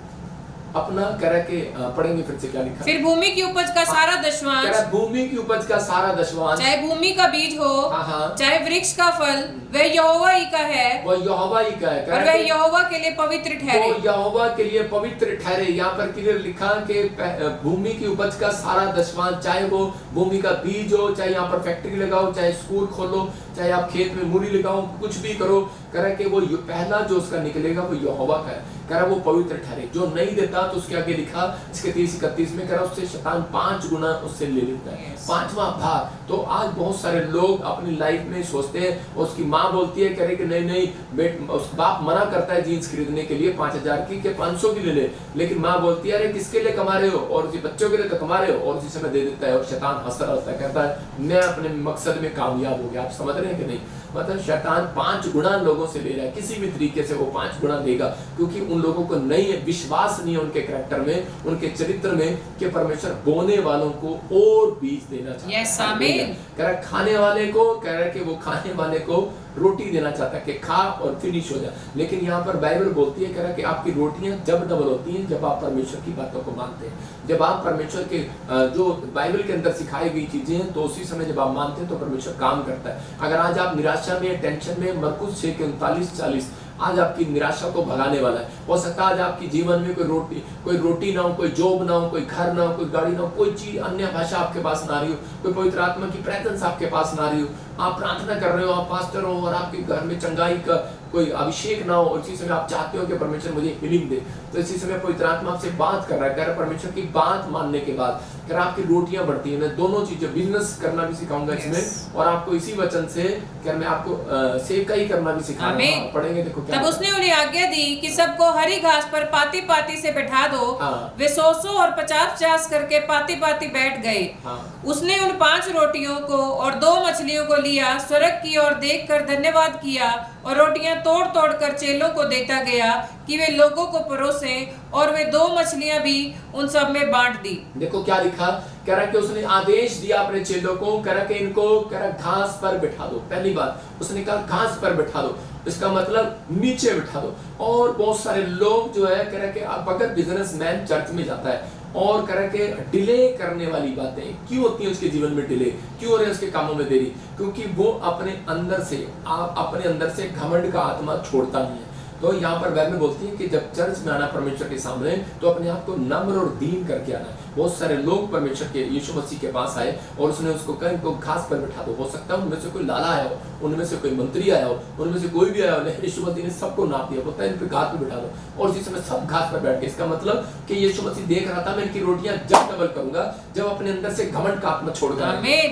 Speaker 1: अपना कह रहा के पढ़ेंगे फिर से क्या लिखा?
Speaker 2: फिर भूमि की उपज का सारा दशवांश,
Speaker 1: भूमि की उपज का सारा दशवांश,
Speaker 2: चाहे भूमि का बीज हो चाहे वृक्ष का फल, वह यहोवा ही का है,
Speaker 1: वह यहोवा ही का है,
Speaker 2: और वह यहोवा के लिए पवित्र ठहरे।
Speaker 1: वो यहोवा के लिए पवित्र ठहरे। यहाँ पर क्लियर लिखा कि भूमि की उपज का सारा दशवांश, चाहे वो भूमि का बीज हो, चाहे यहाँ पर फैक्ट्री लगाओ, चाहे स्कूल खोलो, चाहे आप खेत में मूली लगाओ, कुछ भी करो, कह रहा कि वो पहला जो उसका निकलेगा वो यहोवा का है, कह रहा वो पवित्र ठहरे। जो नहीं देता तो उसके आगे लिखा इसके 30-31 में, कह रहा उससे शैतान 5 गुना उससे ले लेता है, 5वां भाग। तो आज बहुत सारे लोग अपनी लाइफ में सोचते हैं, उसकी माँ बोलती है, कह रहे कि नहीं उसका बाप मना करता है जीन्स खरीदने के लिए 5,000 की कि 500 की ले ले, लेकिन माँ बोलती है अरे किसके लिए कमा रहे हो? और उसी बच्चों के लिए तो कमा रहे हो, और उसी समय दे देता है। और शैतान हंसता रहता है, कहता है मैं अपने मकसद में कामयाब हो गया। आप समझ रहे हैं कि नहीं? मतलब शैतान 5 गुना लोगों से ले रहा है, किसी भी तरीके से वो 5 गुना देगा, क्योंकि उन लोगों को नहीं है, विश्वास नहीं है उनके कैरेक्टर में, उनके चरित्र में कि परमेश्वर बोने वालों को और बीज देना चाहता है।
Speaker 2: यस आमीन।
Speaker 1: कह रहा खाने वाले को, कह रहा है कि वो खाने वाले को रोटी देना चाहता है कि खा और फिनिश हो जाए। लेकिन यहाँ पर बाइबल बोलती है, कह रहा है कि आपकी रोटियां जब डबल होती हैं जब आप परमेश्वर की बातों को मानते हैं, जब आप परमेश्वर के जो बाइबल के अंदर सिखाई गई चीजें हैं, तो उसी समय जब आप मानते हैं तो परमेश्वर काम करता है। अगर आज आप निराशा में, टेंशन में, मरकुस 6 के 39-40 आज आपकी निराशा को भगाने वाला है। हो सकता है आज आपकी जीवन में कोई रोटी ना हो, कोई जॉब ना हो, कोई घर ना हो, कोई गाड़ी ना हो, कोई चीज अन्य भाषा आपके पास ना रही हो, कोई पवित्र आत्मा की प्रेजेंस आपके पास ना रही हो, आप प्रार्थना कर रहे हो, आप पास्टर हो और आपके घर में चंगाई का कोई अभिषेक ना हो, और इसी समय आप चाहते हो कि परमेश्वर मुझे हीलिंग दे, तो इसी समय पवित्र आत्मा आपसे बात कर रहा है। कह रहा परमेश्वर की बात मानने के बाद कह रहा आपकी रोटियां बढ़ती है। मैं दोनों चीजें बिजनेस करना भी सिखाऊंगा इसमें, और आपको इसी वचन से कह मैं आपको सेवकाई करना भी सिखाऊंगा। पढ़ेंगे देखो क्या।
Speaker 2: तब उसने उन्हें आज्ञा दी कि सबको हरी घास पर पाती पाती से बैठा दो। वे 100 और 50 करके पाती पाती बैठ गए। उसने उन 5 रोटियों को और 2 मछलियों को लिया, स्वर्ग की ओर देखकर धन्यवाद किया और रोटियां तोड़ तोड़ कर चेलों को देता गया कि वे लोगों को परोसे, और वे 2 मछलियां भी उन सब में बांट दी।
Speaker 1: देखो क्या लिखा, कह रहा कि उसने आदेश दिया अपने चेलों को, कह रहा कि इनको कह रहा घास पर बिठा दो। पहली बात उसने कहा घास पर बिठा दो, इसका मतलब नीचे बिठा दो। और बहुत सारे लोग जो है कह रहा कि अब अगर बिजनेसमैन चर्च में जाता है और कह रहा कि डिले करने वाली बातें क्यों होती हैं उसके जीवन में, डिले क्यों हो रहे हैं उसके कामों में देरी, क्योंकि वो अपने अंदर से घमंड का आत्मा छोड़ता नहीं है। तो यहाँ पर बाइबल बोलती है कि जब चर्च में आना परमेश्वर के सामने तो अपने आप को नम्र और दीन करके आना है। बहुत सारे लोग परमेश्वर के यीशु मसीह के पास आए और उसने उसको कहा इनको घास पर बैठा दो। हो सकता है उनमें से कोई लाला आया हो, उनमें से कोई मंत्री आया हो, उनमें से कोई भी आया हो, लेकिन यीशु मसीह ने सबको नाप दिया, बोलता है इन पे घास पर बैठा दो। और उसी समय सब घास पर बैठ गए। इसका मतलब कि यीशु मसीह देख रहा था मैं इनकी रोटियां जब डबल करूंगा जब अपने अंदर से घमंड का आत्मा छोड़कर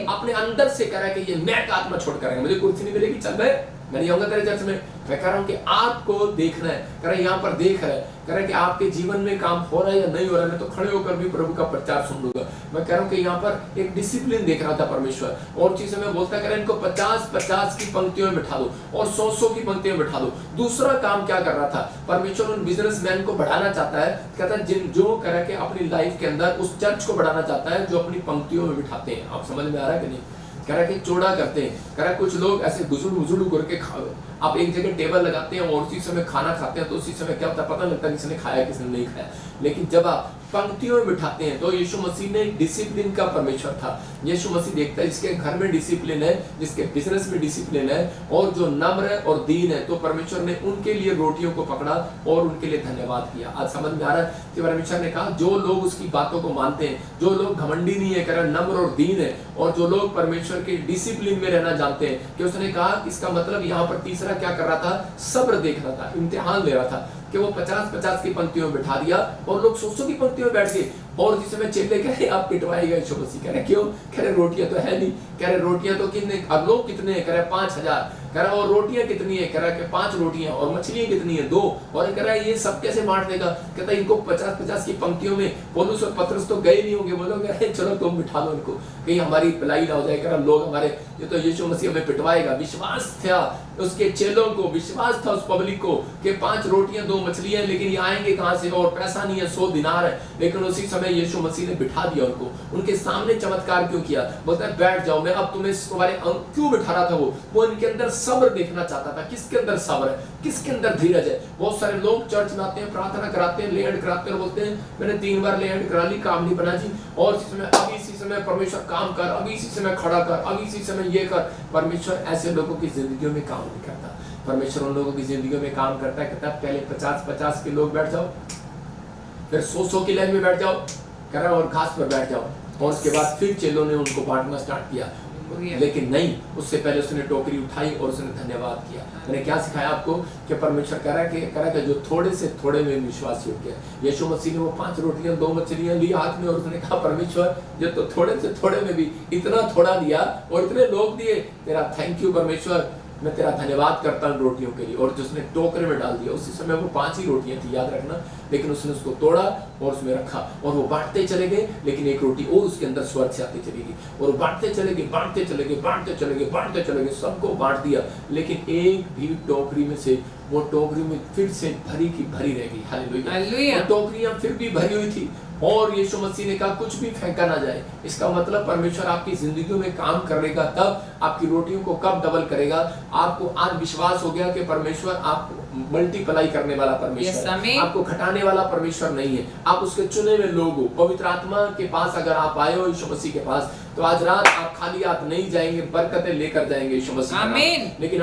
Speaker 1: अपने अंदर से कह रहा है कि ये मैं का आत्मा छोड़ कर मुझे कुर्सी नहीं मिलेगी, चल भाई मैं नहीं आऊंगा तेरे चर्च में। मैं कह रहा हूं कि आपको देखना है, कह रहा है यहाँ पर देख रहा है, कह रहा है कि आपके जीवन में काम हो रहा है या नहीं हो रहा है। मैं तो खड़े होकर भी प्रभु का प्रचार सुन लूंगा। मैं कह रहा हूं कि यहाँ पर एक डिसिप्लिन देख रहा था परमेश्वर। और चीज में बोलता है इनको 50-50 की पंक्तियों में बिठा दो और 100-100 की पंक्तियों में बिठा दो। दूसरा काम क्या कर रहा था परमेश्वर, उन बिजनेसमैन को बढ़ाना चाहता है। कहता है जो कह रहा है कि अपनी लाइफ के अंदर उस चर्च को बढ़ाना चाहता है जो अपनी पंक्तियों में बिठाते हैं। आप समझ में आ रहा है कि नहीं? कह रहा कि चौड़ा करते हैं, कह रहा कुछ लोग ऐसे गुजुड़ करके खाओ। आप एक जगह टेबल लगाते हैं और उसी समय खाना खाते हैं तो उसी समय क्या होता है पता लगता है किसने खाया किसने नहीं खाया। लेकिन जब आप पंक्तियों में बिठाते हैं तो यीशु मसीह ने डिसिप्लिन का परमेश्वर था। यीशु मसीह देखता है जिसके घर में डिसिप्लिन है, जिसके बिजनेस में डिसिप्लिन है और जो नम्र है और दीन है, तो परमेश्वर ने उनके लिए रोटियों को पकड़ा और उनके लिए धन्यवाद किया। आज समझ में आ रहा है कि परमेश्वर ने कहा जो लोग उसकी बातों को मानते हैं, जो लोग घमंडी नहीं है, कह रहा नम्र और दीन है, और जो लोग परमेश्वर के डिसिप्लिन में रहना जानते हैं, कि उसने कहा इसका मतलब यहाँ पर तीसरा क्या कर रहा था, सब्र देख रहा था, इम्तिहान ले रहा था कि वो 50-50 की पंक्तियों में बिठा दिया और लोग 100-100 की पंक्तियों में बैठ गए। और जिस समय चेले कह रहे आप पिटवाए गए, यीशु मसीह कह रहे क्यों? कह रहे रोटियां तो है नहीं, कह रहे रोटियां तो कितने, अब लोग कितने, कह रहे 5,000, कह रहा और रोटियां कितनी है, कह रहा कि 5 रोटियां, और मछलियां कितनी है 2, और कह रहा है ये सब कैसे बांट देगा, कहता है इनको 50-50 की पंक्तियों में। पौलुस और पतरस तो गए नहीं होंगे, वो लोग कह रहे हैं चलो तुम बिठा लो इनको, कहीं हमारी पिलाई ना हो जाए, कह रहा लोग हमारे, ये तो यीशु मसीह हमें पिटवाएगा। विश्वास था उसके चेलों को, विश्वास था उस पब्लिक को कि 5 रोटियां 2 मछलियां, लेकिन ये आएंगे कहां से, और पैसा नहीं है, 100 दिनार है। लेकिन उसी समय यीशु मसीह ने बिठा दिया उनको, उनके सामने चमत्कार क्यों किया, बोलता है बैठ जाओ, मैं अब तुम्हें तुम्हारे क्यों बिठा रहा था, वो इनके अंदर सब्र देखना चाहता था, किसके अंदर सब्र है, किसके अंदर धीरज है। बहुत सारे लोग चर्च में आते हैं, प्रार्थना कराते हैं, ले हैंड कराते हैं, बोलते हैं मैंने 3 बार ले हैंड करा ली, काम नहीं बना जी, और इसी समय अभी इसी समय परमेश्वर काम कर, अभी इसी समय खड़ा कर, अभी इसी समय ये कर। परमेश्वर ऐसे लोगों की जिंदगियों में काम नहीं करता। परमेश्वर उन लोगों की जिंदगियों में काम करता है, कहता है पहले 50-50 के लोग बैठ जाओ, फिर 100-100 की लाइन में बैठ जाओ, कह रहा और घास पर बैठ जाओ, और उसके बाद फिर चेलों ने उनको बांटना स्टार्ट किया। लेकिन नहीं, उससे पहले उसने टोकरी उठाई और उसने धन्यवाद किया। मैंने क्या सिखाया आपको कि परमेश्वर कह रहा है कि जो थोड़े से थोड़े में विश्वास योग्य है। यीशु मसीह ने वो 5 रोटियां 2 मछलियां ली हाथ में, और उसने कहा परमेश्वर जो तो थोड़े से थोड़े में भी इतना थोड़ा दिया और इतने लोग दिए, तेरा थैंक यू परमेश्वर, मैं तेरा धन्यवाद करता हूँ रोटियों के लिए। और जिसने टोकरे में डाल दिया, उसी समय वो 5 ही रोटियां थी, याद रखना, लेकिन उसने उसको तोड़ा और उसमें रखा, और वो बांटते चले गए। लेकिन एक रोटी और उसके अंदर स्वर्ग से आती चली गई, और बांटते चले गए, बांटते चले गए, बांटते चले गए, बांटते चले गए, सबको बांट दिया। लेकिन एक भी टोकरी में से, वो टोकरी में फिर से भरी की भरी रह गई। हालेलुया। टोकरियां फिर भी भरी हुई थी, और यीशु मसीह ने कहा कुछ भी फेंका ना जाए। इसका मतलब परमेश्वर आपकी जिंदगियों में काम करेगा, तब आपकी रोटियों को कब डबल करेगा। आपको आज विश्वास हो गया कि परमेश्वर आपको मल्टीप्लाई करने वाला परमेश्वर है, आपको घटाने वाला परमेश्वर नहीं है। आप उसके चुने हुए लोग हो। पवित्र आत्मा के पास अगर आप आए हो यीशु मसीह के पास, तो आज रात आप खाली हाथ नहीं जाएंगे, बरकतें लेकर जाएंगे यीशु मसीह। लेकिन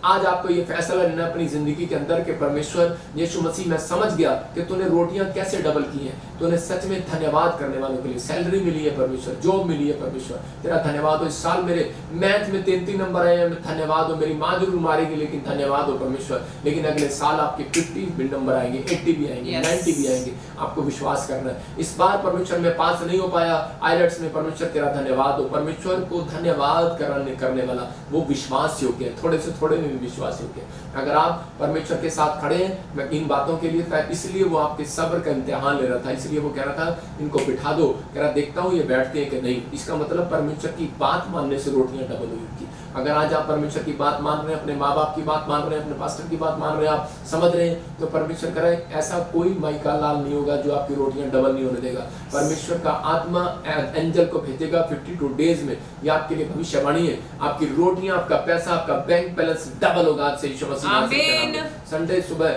Speaker 1: आज आपको ये फैसला लेना अपनी जिंदगी के अंदर कि परमेश्वर यीशु मसीह, मैं समझ गया कि तूने रोटियां कैसे डबल की हैं, तूने सच में धन्यवाद करने वालों के लिए सैलरी मिली है परमेश्वर, जॉब मिली है परमेश्वर, तेरा धन्यवाद हो। इस साल मेरे मैथ में 33 नंबर आए हैं, धन्यवाद हो। मेरी माँ जरूर मारेगी, लेकिन धन्यवाद हो परमेश्वर। लेकिन अगले साल आपके 50 भी नंबर आएंगे, 80 भी आएंगे, 90 भी आएंगे। आपको विश्वास करना है। इस बार परमेश्वर में पास नहीं हो पाया आईलेट्स में, परमेश्वर तेरा धन्यवाद हो। परमेश्वर को धन्यवाद करने वाला वो विश्वास योग्य है, थोड़े से थोड़े में विश्वास योग्य है। अगर आप परमेश्वर के साथ खड़े हैं, मैं इन बातों के लिए था, इसलिए वो आपके सब्र का इम्तिहान ले रहा था, इसलिए वो कह रहा था इनको बिठा दो, कह रहा देखता हूँ ये बैठते हैं कि नहीं। इसका मतलब परमेश्वर की बात मानने से रोटियां डबल हुई उनकी। अगर आज आप परमेश्वर की बात मान रहे हैं, अपने माँ बाप की बात मान रहे हैं, अपने पास्टर की बात मान रहे हैं, आप समझ रहे हैं, तो परमेश्वर कह रहा है ऐसा कोई माइका लाल नहीं होगा जो आपकी रोटियां डबल नहीं होने देगा। परमेश्वर का आत्मा एंजल को भेजेगा 52 डेज में। ये आपके लिए भविष्यवाणी है। आपकी रोटियां, आपका पैसा, आपका बैंक बैलेंस डबल होगा आज से यीशु मसीह। संडे सुबह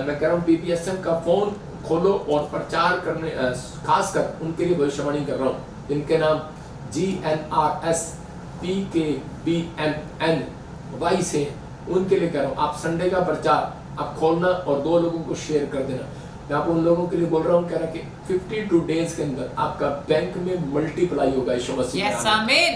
Speaker 1: मैं कह रहा हूँ PPSM का फोन खोलो और प्रचार करने, खासकर उनके लिए भविष्यवाणी कर रहा हूँ जिनके नाम GNRS PKBMN वाई से, उनके लिए कह रहा हूँ। आप संडे का प्रचार आप खोलना और 2 लोगों को शेयर कर देना। मैं आप उन लोगों के लिए बोल रहा हूँ, कह रहा कि 52 डेज के अंदर आपका बैंक में मल्टीप्लाई होगा यीशु मसीह।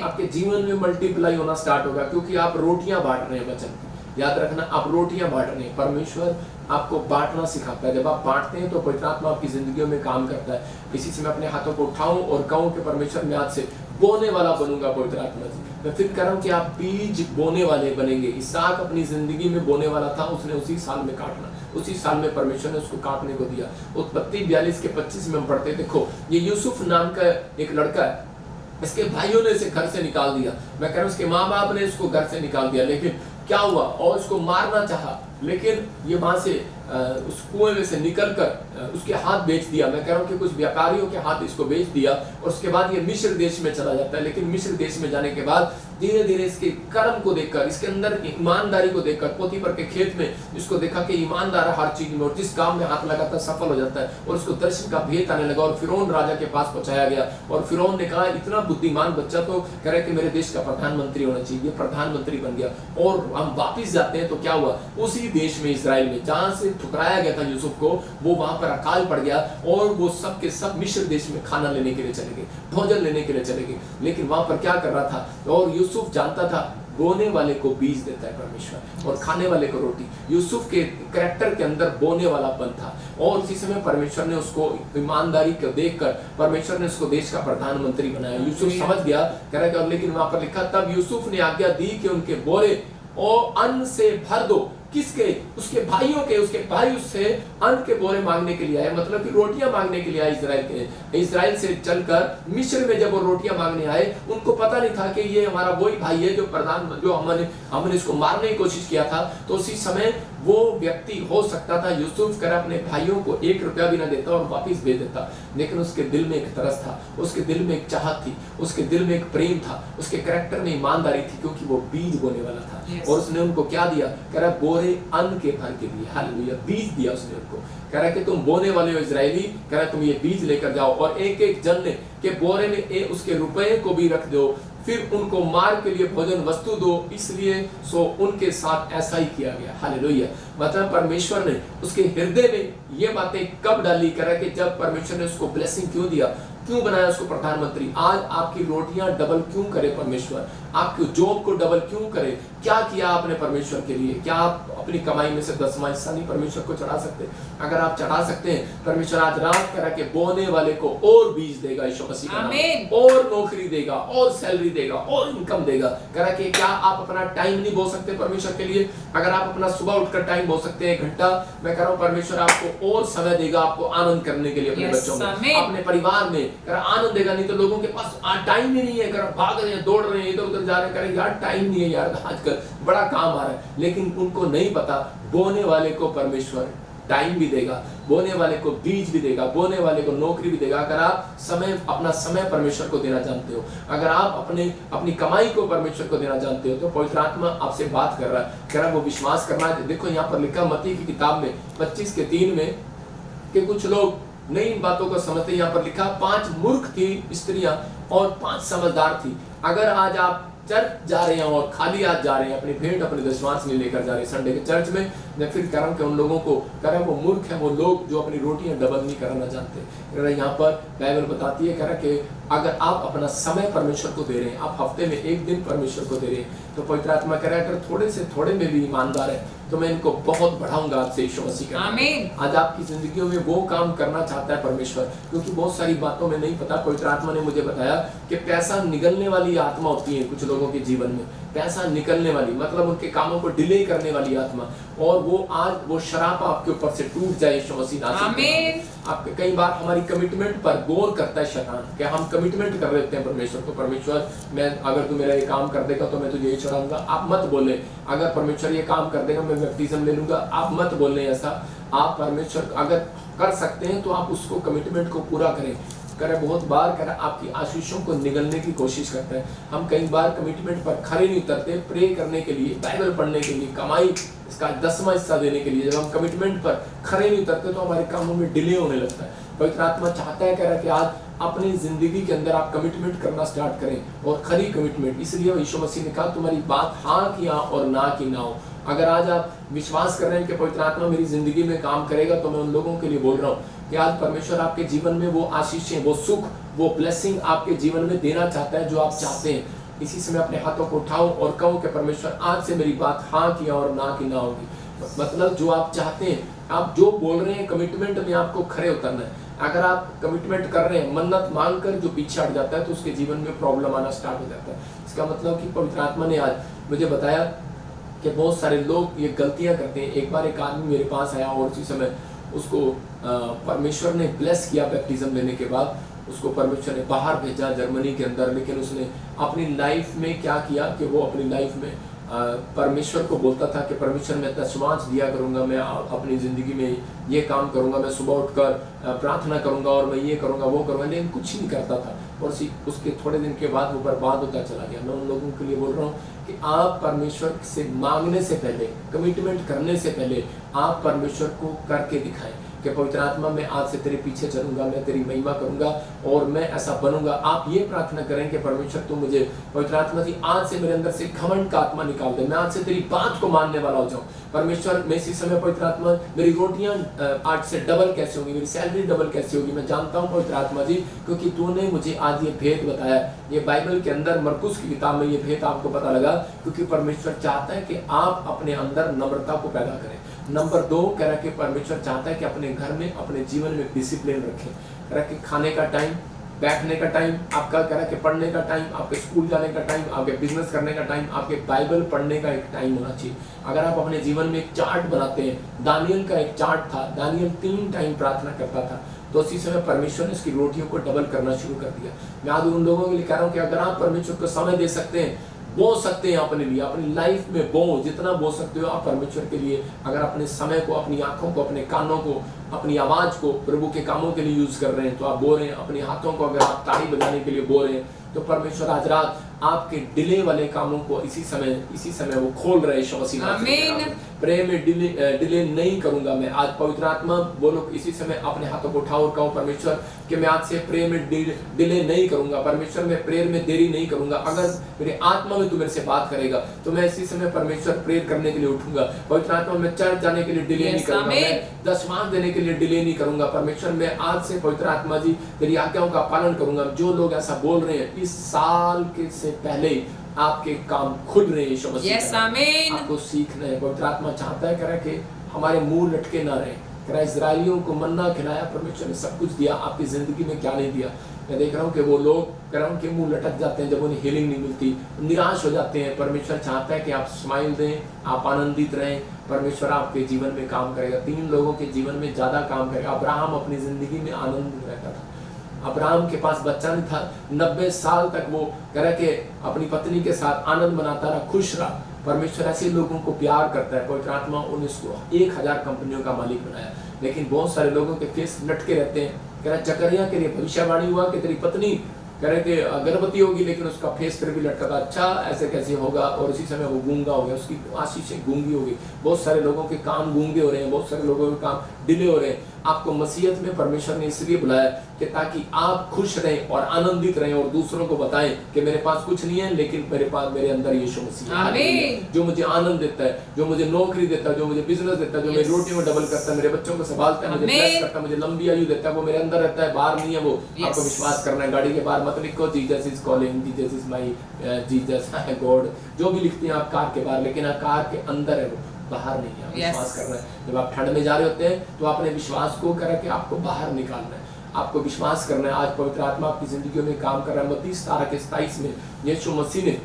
Speaker 1: आपके जीवन में मल्टीप्लाई होना स्टार्ट होगा, क्योंकि आप रोटियां बांट रहे हैं वचन की। याद रखना, आप रोटियां बांट रहे हैं। परमेश्वर आपको बांटना सिखाता है। जब आप बांटते हैं तो पवित्र आत्मा आपकी जिंदगियों में काम करता है। इसी से मैं अपने हाथों को उठाऊं और कहूं कि परमेश्वर मैं आज से बोने वाला बनूंगा। पवित्र आत्मा जी, मैं फिर कह रहा हूं कि आप बीज बोने वाले बनेंगे। इसहाक अपनी जिंदगी में बोने वाला था, उसने उसी साल में काटना, उसी साल में परमेश्वर ने उसको काटने को दिया। उत्पत्ति 42 के 25 में हम पढ़ते, देखो ये यूसुफ नाम का एक लड़का है, इसके भाइयों ने इसे घर से निकाल दिया। मैं कह रहा हूं उसके माँ बाप ने इसको घर से निकाल दिया, लेकिन क्या हुआ, और उसको मारना चाहा, लेकिन ये वहां से उस कुएं में से निकलकर उसके हाथ बेच दिया। मैं कह रहा हूँ कि कुछ व्यापारियों के हाथ इसको बेच दिया, और उसके बाद ये मिस्र देश में चला जाता है। लेकिन मिस्र देश में जाने के बाद धीरे धीरे इसके कर्म को देखकर, इसके अंदर ईमानदारी को देखकर, पोतीफर के खेत में इसको देखा कि ईमानदार है हर चीज में, और जिस काम में हाथ लगाता है सफल हो जाता है, और उसको दर्शन का भेद आने लगा। और फिरौन राजा के पास पहुंचाया गया, और फिरौन ने कहा इतना बुद्धिमान बच्चा तो कह रहा है कि मेरे देश का प्रधानमंत्री होना चाहिए। ये प्रधानमंत्री बन गया। और हम वापिस जाते हैं तो क्या हुआ, उसी देश में इजराइल में जहां से ठुकराया गया था यूसुफ को, वो वहां पर अकाल पड़ गया, और वो सब के सब मिस्र देश में खाना लेने के लिए चले गए, भोजन लेने के लिए चले गए। लेकिन वहां पर क्या कर रहा था, और यूसुफ जानता था बोने वाले को बीज देता है परमेश्वर, और खाने वाले को रोटी। यूसुफ के कैरेक्टर के अंदर बोने वालापन था, और उसी समय परमेश्वर ने उसको ईमानदारी को देखकर परमेश्वर ने उसको देश का प्रधानमंत्री बनाया। यूसुफ समझ गया, कह रहा है, लेकिन वहां पर लिखा, तब यूसुफ ने आज्ञा दी कि उनके बोरे और अन्न से भर दो। किसके? उसके भाइयों के। उसके भाई उससे अन्न के बोरे मांगने के लिए आए, मतलब कि रोटियां मांगने के लिए आए इजराइल से चलकर मिस्र में। जब वो रोटियां मांगने आए, उनको पता नहीं था कि ये हमारा वही भाई है जो हमने इसको मारने की कोशिश किया था। तो उसी समय वो व्यक्ति हो सकता था यूसुफ कर अपने भाइयों को 1 रुपया भी ना देता और वापिस भेज देता, लेकिन उसके दिल में एक तरस था, उसके दिल में एक चाहत थी, उसके दिल में एक प्रेम था, उसके कैरेक्टर में ईमानदारी थी, क्योंकि वो बीज बोने वाला था। और उसने उनको क्या दिया? कह रहा बोरे अन्न के भर के दिए। हालेलुया, बीज दिया उसने उनको। कह रहा कि तुम बोने वाले हो इजरायली, कह रहा तुम ये बीज लेकर जाओ और एक एक जन ने के बोरे में उसके रुपए को भी रख दो, फिर उनको मार के लिए भोजन वस्तु दो। इसलिए सो उनके साथ ऐसा ही किया गया। हालेलुया। मतलब परमेश्वर ने उसके हृदय में ये बातें कब डाली? करा कि जब परमेश्वर ने उसको ब्लेसिंग क्यों दिया, क्यों बनाया उसको प्रधानमंत्री। आज आपकी रोटियां डबल क्यों करे परमेश्वर? आपकी जॉब को डबल क्यों करे? क्या किया आपने परमेश्वर के लिए? क्या आप अपनी कमाई में से 10वां हिस्सा नहीं परमेश्वर को चढ़ा सकते? अगर आप चढ़ा सकते हैं, परमेश्वर आज रात करा के बोने वाले को और बीज देगा, यीशु मसीह का नाम, और नौकरी देगा, और सैलरी देगा, और इनकम देगा। करा के क्या आप अपना टाइम नहीं बो सकते परमेश्वर के लिए? अगर आप अपना सुबह उठकर टाइम बो सकते हैं 1 घंटा, मैं कह रहा हूँ परमेश्वर आपको और समय देगा, आपको आनंद करने के लिए, अपने बच्चों में, अपने परिवार में आनंद देगा। नहीं तो लोगों के पास टाइम ही नहीं है, भाग रहे हैं, दौड़ रहे हैं, इधर उधर जा रहे हैं, करें यार टाइम नहीं है यार, आजकल बड़ा काम आ रहा है, लेकिन उनको नहीं पता बोने वाले को परमेश्वर टाइम भी देगा, बोने वाले को बीज भी देगा, बोने वाले को नौकरी भी देगा। अगर आप अपना समय परमेश्वर को देना जानते हो, अगर आप अपनी कमाई को परमेश्वर को देना जानते हो, तो पवित्र आत्मा आपसे बात कर रहा है, कह रहा वो विश्वास करना है। देखो यहाँ पर लिखा मत्ती की किताब में 25:3 में कि कुछ लोग नई इन बातों को समझते। यहाँ पर लिखा 5 मूर्ख थी स्त्रियां और 5 समझदार थी। अगर आज आप चर्च जा रहे हैं और खाली हाथ जा रहे हैं, अपनी भेंट अपने दशमांश नहीं लेकर जा रहे हैं संडे के चर्च में, मैं फिर कह रहा हूं कि उन लोगों को कह रहा है वो मूर्ख है, वो लोग जो अपनी रोटियां डबल नहीं करना जानते। कह रहा यहाँ पर बाइबल बताती है, कह रहा कि अगर आप अपना समय परमेश्वर को दे रहे हैं, आप हफ्ते में 1 दिन परमेश्वर को दे रहे हैं, तो पवित्र आत्मा कह रहा है अगर थोड़े से थोड़े में भी ईमानदार है, तो मैं इनको बहुत बढ़ाऊंगा आपसे, यीशु मसीह का आमीन। आज आपकी जिंदगियों में वो काम करना चाहता है परमेश्वर, क्योंकि बहुत सारी बातों में नहीं पता। पवित्र आत्मा ने मुझे बताया कि पैसा निगलने वाली आत्मा होती है कुछ लोगों के जीवन में, पैसा निकलने वाली, मतलब उनके कामों को डिले करने वाली आत्मा, और वो आज वो शराब आपके ऊपर से टूट जाए, यीशु मसीह आमीन। आपके कई बार हमारी कमिटमेंट पर गौर करता है शैतान, कि हम कमिटमेंट कर लेते हैं परमेश्वर को, परमेश्वर मैं अगर तू मेरा ये काम कर देगा तो मैं तुझे ये चढ़ाऊंगा। आप मत बोले अगर परमेश्वर ये काम कर देगा मैं बैप्टिज्म ले लूंगा, आप मत बोलने ऐसा। आप परमेश्वर अगर कर सकते हैं तो आप उसको कमिटमेंट को पूरा करें। बहुत बार आपकी आशीषों को निगलने की कोशिश करता है। हम कई बार कमिटमेंट पर खड़े नहीं उतरते, प्रे करने के लिए, बाइबल पढ़ने के लिए, कमाई इसका 10वां हिस्सा देने के लिए। जब हम कमिटमेंट पर खड़े नहीं उतरते तो हमारे कामों में डिले होने लगता है। पवित्र आत्मा चाहता है कि आज अपनी जिंदगी के अंदर आप कमिटमेंट करना स्टार्ट करें, और खरी कमिटमेंट। इसलिए यीशु मसीह ने कहा तुम्हारी बात हाँ की हाँ और ना की ना हो। अगर आज आप विश्वास कर रहे हैं कि पवित्र आत्मा मेरी जिंदगी में काम करेगा, तो मैं उन लोगों के लिए बोल रहा हूँ कि आज परमेश्वर आपके जीवन में वो आशीषें, वो सुख, वो ब्लेसिंग आपके जीवन में देना चाहता है जो आप चाहते हैं। इसी समय अपने हाथों को उठाओ और कहो कि परमेश्वर आज से मेरी बात हाँ की और ना की ना होगी। मतलब जो आप चाहते हैं, आप जो बोल रहे हैं, कमिटमेंट में आपको खड़े उतरना है। अगर आप कमिटमेंट कर रहे हैं, मन्नत मांगकर जो पीछे हट जाता है, तो उसके जीवन में प्रॉब्लम आना स्टार्ट हो जाता है। इसका मतलब कि पवित्र आत्मा ने आज मुझे बताया कि बहुत सारे लोग ये गलतियां करते हैं। एक बार एक आदमी मेरे पास आया और उसी समय उसको परमेश्वर ने ब्लेस किया बैप्टिज्म लेने के बाद, उसको परमेश्वर ने बाहर भेजा जर्मनी के अंदर, लेकिन उसने अपनी लाइफ में क्या किया कि वो अपनी लाइफ में परमेश्वर को बोलता था कि परमेश्वर मैं दशमांश दिया करूंगा, मैं अपनी ज़िंदगी में ये काम करूंगा, मैं सुबह उठकर प्रार्थना करूंगा और मैं ये करूंगा वो करूंगा, लेकिन कुछ नहीं करता था। और उसके थोड़े दिन के बाद वो बर्बाद होता चला गया। मैं उन लोगों के लिए बोल रहा हूँ कि आप परमेश्वर से मांगने से पहले, कमिटमेंट करने से पहले आप परमेश्वर को करके दिखाएं कि पवित्र आत्मा मैं आज से तेरे पीछे चलूंगा, मैं तेरी महिमा करूंगा और मैं ऐसा बनूंगा। आप ये प्रार्थना करें कि परमेश्वर तू मुझे, पवित्र आत्मा जी आज से मेरे अंदर से घमंड का आत्मा निकाल दे, मैं आज से तेरी बात को मानने वाला हो जाऊं। परमेश्वर मैं इसी समय पवित्र आत्मा मेरी रोटियां आज से डबल कैसे होगी, मेरी सैलरी डबल कैसे होगी, मैं जानता हूँ पवित्र आत्मा जी, क्योंकि तूने मुझे आज ये भेद बताया। ये बाइबल के अंदर मरकुस की किताब में ये भेद आपको पता लगा, क्योंकि परमेश्वर चाहता है कि आप अपने अंदर नम्रता को पैदा करें। नंबर 2 कह रहा कि परमेश्वर चाहता है कि अपने घर में, अपने जीवन में डिसिप्लिन रखें। कह रहा कि खाने का टाइम बैठने का टाइम, आपका कह रहा है कि पढ़ने का टाइम, आपके स्कूल जाने का टाइम, आपके बिजनेस करने का टाइम, आपके बाइबल पढ़ने का एक टाइम होना चाहिए। अगर आप अपने जीवन में एक चार्ट बनाते हैं, दानियल का एक चार्ट था, दानियल 3 टाइम प्रार्थना करता था, तो उसी समय परमेश्वर ने उसकी रोटियों को डबल करना शुरू कर दिया। मैं आज उन लोगों के लिए कह रहा हूँ कि अगर आप परमेश्वर को समय दे सकते हैं, बो सकते हैं अपने लिए, अपनी लाइफ में बो, जितना बो सकते हो आप परमेश्वर के लिए। अगर अपने समय को, अपनी आंखों को, अपने कानों को, अपनी आवाज को प्रभु के कामों के लिए यूज कर रहे हैं तो आप बो रहे हैं। अपने हाथों को अगर आप ताड़ी बजाने के लिए बो रहे हैं तो परमेश्वर आज रात आपके डिले वाले कामों को इसी समय वो खोल रहे हैं। आमीन। प्रेम में डिले नहीं करूंगा मैं। आज पवित्र आत्मा बोलो इसी समय अपने हाथों को उठाओ और कहो परमेश्वर कि मैं आज से प्रेयर में डिले नहीं करूंगा। परमेश्वर मैं प्रेयर में देरी नहीं करूंगा। अगर मेरे आत्मा में तू मेरे से बात करेगा तो मैं इसी समय परमेश्वर प्रेयर करने के लिए उठूंगा। पवित्र आत्मा मैं चर्च जाने के लिए डिले नहीं करूंगा, मैं दशमांश देने के लिए डिले नहीं करूंगा। परमेश्वर मैं आज से पवित्र आत्मा जी तेरी आज्ञाओं का पालन करूंगा। जो लोग ऐसा बोल रहे हैं इस साल के से पहले आपके काम खुल रहे हैं यीशु मसीह। आपको सीखना है। पवित्र आत्मा चाहता है कह कि हमारे मुंह लटके ना रहे। कह रहा इजराइलियों को मन्ना खिलाया, परमेश्वर ने सब कुछ दिया, आपकी जिंदगी में क्या नहीं दिया। मैं देख रहा हूँ कि वो लोग कह रहा हूँ कि मुंह लटक जाते हैं जब उन्हें हीलिंग नहीं मिलती, निराश हो जाते हैं। परमेश्वर चाहता है कि आप स्माइल दें, आप आनंदित रहें। परमेश्वर आपके जीवन में काम करेगा। 3 लोगों के जीवन में ज्यादा काम करेगा। अब्राहम अपनी जिंदगी में आनंद रहता था। अब्राहम के पास बच्चा नहीं था, 90 साल तक वो कह रहा कि अपनी पत्नी के साथ आनंद मनाता रहा, खुश रहा। परमेश्वर ऐसे लोगों को प्यार करता है। पवित्र आत्मा उन्हें उसको 1000 कंपनियों का मालिक बनाया, लेकिन बहुत सारे लोगों के फेस लटके रहते हैं। कह रहा जकरिया के लिए भविष्यवाणी हुआ कि तेरी पत्नी कह रहे कि गर्भवती होगी, लेकिन उसका फेस फिर भी लटका था। अच्छा ऐसे कैसे होगा? और उसी समय वो गूंगा हो गया, उसकी आशीषें गूंगी हो गई। बहुत सारे लोगों के काम गूंगे हो रहे हैं, बहुत सारे लोगों के काम डिले हो रहे हैं। आपको मसीहत में परमेश्वर ने इसलिए बुलाया कि ताकि आप खुश रहें और आनंदित रहें और दूसरों को बताएं कि मेरे पास कुछ नहीं है, लेकिन मेरे अंदर यीशु मसीह है, जो मुझे आनंद देता है, जो मुझे नौकरी देता है, जो मुझे बिजनेस देता है, जो मेरी रोटियों को डबल करता है, मेरे बच्चों को संभालता है, मुझे ब्लेस करता है, मुझे लंबी आयु देता है। वो मेरे अंदर रहता है, बाहर नहीं है वो। आपको विश्वास करना है। गाड़ी के बाहर मत लिखो Jesus is calling, Jesus is my Jesus है गॉड, जो भी लिखते हैं आप कार के बाहर, लेकिन कार के अंदर है वो, बाहर नहीं है। विश्वास करना है। जब आप ठंड में जा रहे होते हैं तो अपने विश्वास को करा कि आपको बाहर निकालना है, आपको विश्वास करना है। आज पवित्र आत्मा आपकी जिंदगी में काम कर रहा है। मत्ती 17:27 में यीशु मसीह ने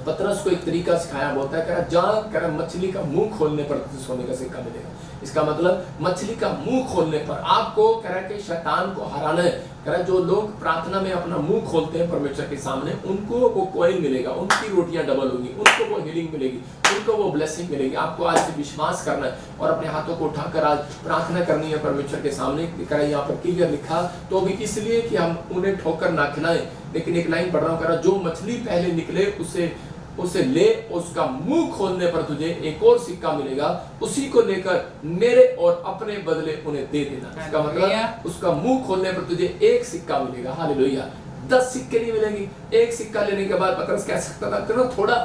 Speaker 1: पतरस को एक तरीका सिखाया, बोलता है कह मछली का मुंह खोलने पर सोने का सिक्का मिलेगा। इसका मतलब मछली का मुंह खोलने पर आपको कह रहा है कि शैतान को हराना है। कह रहा है जो लोग प्रार्थना में अपना मुंह खोलते हैं परमेश्वर के सामने, उनको वो कॉइन मिलेगा, उनकी रोटियां डबल होंगी, उनको वो हीलिंग मिलेगी, उनको वो ब्लेसिंग मिलेगी। आपको आज से विश्वास करना है और अपने हाथों को उठाकर आज प्रार्थना करनी है परमेश्वर के सामने। कह रहा है यहाँ पर क्लियर लिखा, तो भी इसलिए कि हम उन्हें ठोकर ना खिलाएं। लेकिन एक लाइन पढ़ रहा हूँ, कह रहा जो मछली पहले निकले उसे ले, उसका मुंह खोलने पर तुझे एक और सिक्का मिलेगा, उसी को लेकर मेरे और अपने बदले उन्हें दे देना। इसका मतलब उसका मुंह खोलने पर तुझे एक सिक्का मिलेगा। हालेलुया। 10 सिक्के नहीं मिलेंगी। एक सिक्का लेने के बाद पतरस कह सकता था चलो थोड़ा,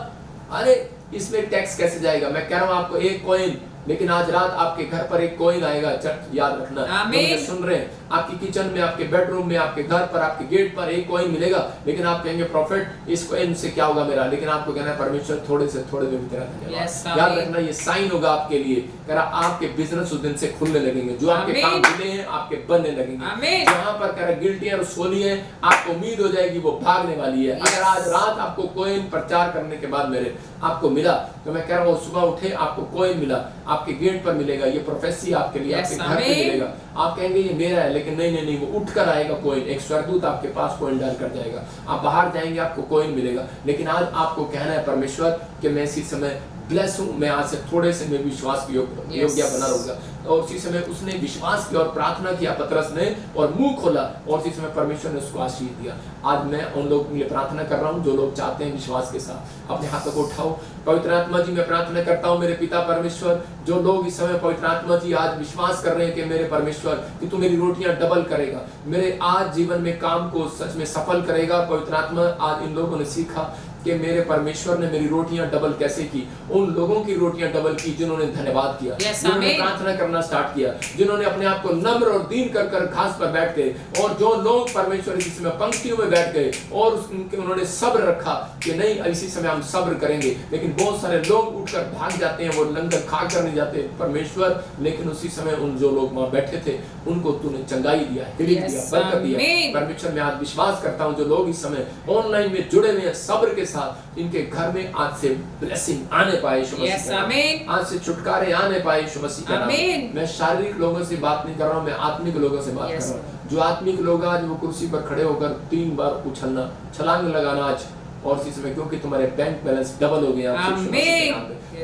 Speaker 1: अरे इसमें टैक्स कैसे जाएगा? मैं कह रहा हूं आपको एक कॉइन, लेकिन आज रात आपके घर पर एक कॉइन आएगा। चर्च याद रखना, मुझे सुन रहे हैं, आपकी किचन में, आपके बेडरूम में, आपके घर पर, आपके गेट पर एक कॉइन मिलेगा। लेकिन आप कहेंगे प्रॉफिट इस कॉइन से क्या होगा मेरा? लेकिन आपको कहना है परमेश्वर थोड़े से थोड़े में भी तेरा धन्यवाद। याद रखना ये साइन होगा आपके लिए। कह रहा आपके बिजनेस उस दिन से खुलने लगेंगे, जो आपके काम मिले हैं आपके बनने लगेंगे। जहां पर कह रहा गिल्टी और सोली है, आपको उम्मीद हो जाएगी वो भागने वाली है। अगर आज रात आपको कॉइन प्रचार करने के बाद मेरे आपको मिला, तो मैं कह रहा हूँ सुबह उठे आपको कॉइन मिला, आपके गेट पर मिलेगा। ये प्रोफेसी आपके लिए आपके घर पे मिलेगा। आप कहेंगे ये मेरा है, लेकिन नहीं, वो उठ कर आएगा कॉइन। एक स्वर्गदूत आपके पास कॉइन डाल कर जाएगा। आप बाहर जाएंगे आपको कॉइन मिलेगा। लेकिन आज आपको कहना है परमेश्वर कि मैं इसी समय ब्लेस हूं, मैं आज से थोड़े से में विश्वास की योग्य बना रहूंगा। और उसी समय उसने विश्वास किया और प्रार्थना किया पतरस ने, और मुंह खोला, और उसी समय परमेश्वर ने उसको आशीष दिया। आज मैं उन लोगों के लिए प्रार्थना कर रहा हूं जो लोग चाहते हैं विश्वास के साथ अपने हाथों को उठाओ। पवित्र आत्मा जी मैं प्रार्थना करता हूं मेरे पिता परमेश्वर, जो लोग इस समय पवित्र आत्मा जी आज विश्वास कर रहे हैं कि मेरे परमेश्वर कि तू मेरी रोटियां डबल करेगा, मेरे आज जीवन में काम को सच में सफल करेगा। पवित्र आत्मा आज इन लोगों ने सीखा कि मेरे परमेश्वर ने मेरी रोटियां डबल कैसे की। उन लोगों की रोटियां डबल की जिन्होंने धन्यवाद किया, जिन्होंने प्रार्थना करना करना स्टार्ट किया, जिन्होंने अपने आप को नम्र और दीन कर कर घास पर बैठ गए, और जो लोग परमेश्वर इसी समय पंक्तियों में बैठ गए और उन्होंने सब्र रखा कि नहीं इसी समय हम सब्र करेंगे। लेकिन बहुत सारे लोग उठकर भाग जाते हैं, वो लंगर खा कर नहीं जाते परमेश्वर, लेकिन उसी समय उन जो लोग वहां बैठे थे उनको तूने चंगाई दिया, हिलीम दिया, बरकत दिया। परमेश्वर मैं आज विश्वास करता हूं जो लोग इस समय ऑनलाइन में जुड़े हुए हैं सब्र के साथ, इनके घर में आज से ब्लेसिंग आने पाए यीशु मसीह के नाम, आज से छुटकारे आने पाए यीशु मसीह के नाम। मैं शारीरिक लोगों से बात नहीं कर रहा हूं, मैं आत्मिक लोगों से बात कर रहा हूं। जो आत्मिक लोग आज वो कुर्सी पर खड़े होकर 3 बार उछलना, छलांग लगाना आज और इसी समय, क्योंकि तुम्हारे बैंक बैलेंस डबल हो गया। मैं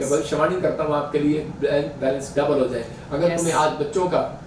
Speaker 1: भविष्यवाणी करता हूँ आपके लिए बैंक बैलेंस डबल हो जाए। अगर तुम्हें आज बच्चों का,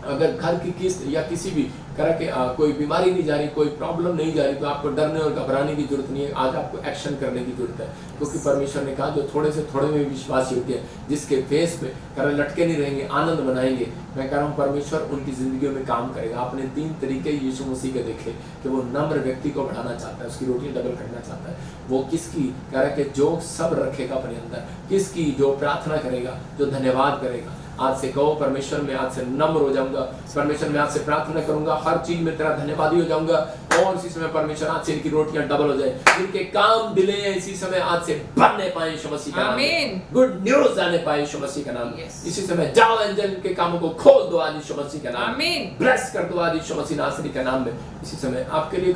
Speaker 1: अगर घर की किस्त या किसी भी तरह के कोई बीमारी नहीं जा रही, कोई प्रॉब्लम नहीं जा रही, तो आपको डरने और घबराने की जरूरत नहीं है। आज आपको एक्शन करने की जरूरत है, क्योंकि परमेश्वर ने कहा जो थोड़े से थोड़े में विश्वास योग्य है, जिसके फेस पे लटके नहीं रहेंगे, आनंद मनाएंगे। मैं कह रहा हूँ परमेश्वर उनकी जिंदगियों में काम करेगा। आपने 3 तरीके यीशु मसीह के देखे कि वो नम्र व्यक्ति को बढ़ाना चाहता है, उसकी रोटियां डबल करना चाहता है। वो किसकी कह रहा है कि जो सब्र रखेगा अपने अंदर, किसकी जो प्रार्थना करेगा, जो धन्यवाद करेगा। आज से कहो परमेश्वर मैं आज से नम्र हो जाऊंगा, परमेश्वर मैं आज से प्रार्थना करूंगा, हर चीज में तेरा धन्यवादी हो जाऊंगा, और इसी समय परमेश्वर आज से इनकी रोटियां डबल हो जाए, जिनके काम डिले हैं इसी समय आज से बनने पाए यीशु मसीह का नाम, गुड न्यूज आने पाए यीशु मसीह का नाम। इसी समय जाओ एंजल इनके कामों को खोल दो आज यीशु मसीह का नाम, ब्लेस कर दो आज यीशु मसीह नासरी का नाम में। इसी समय आपके लिए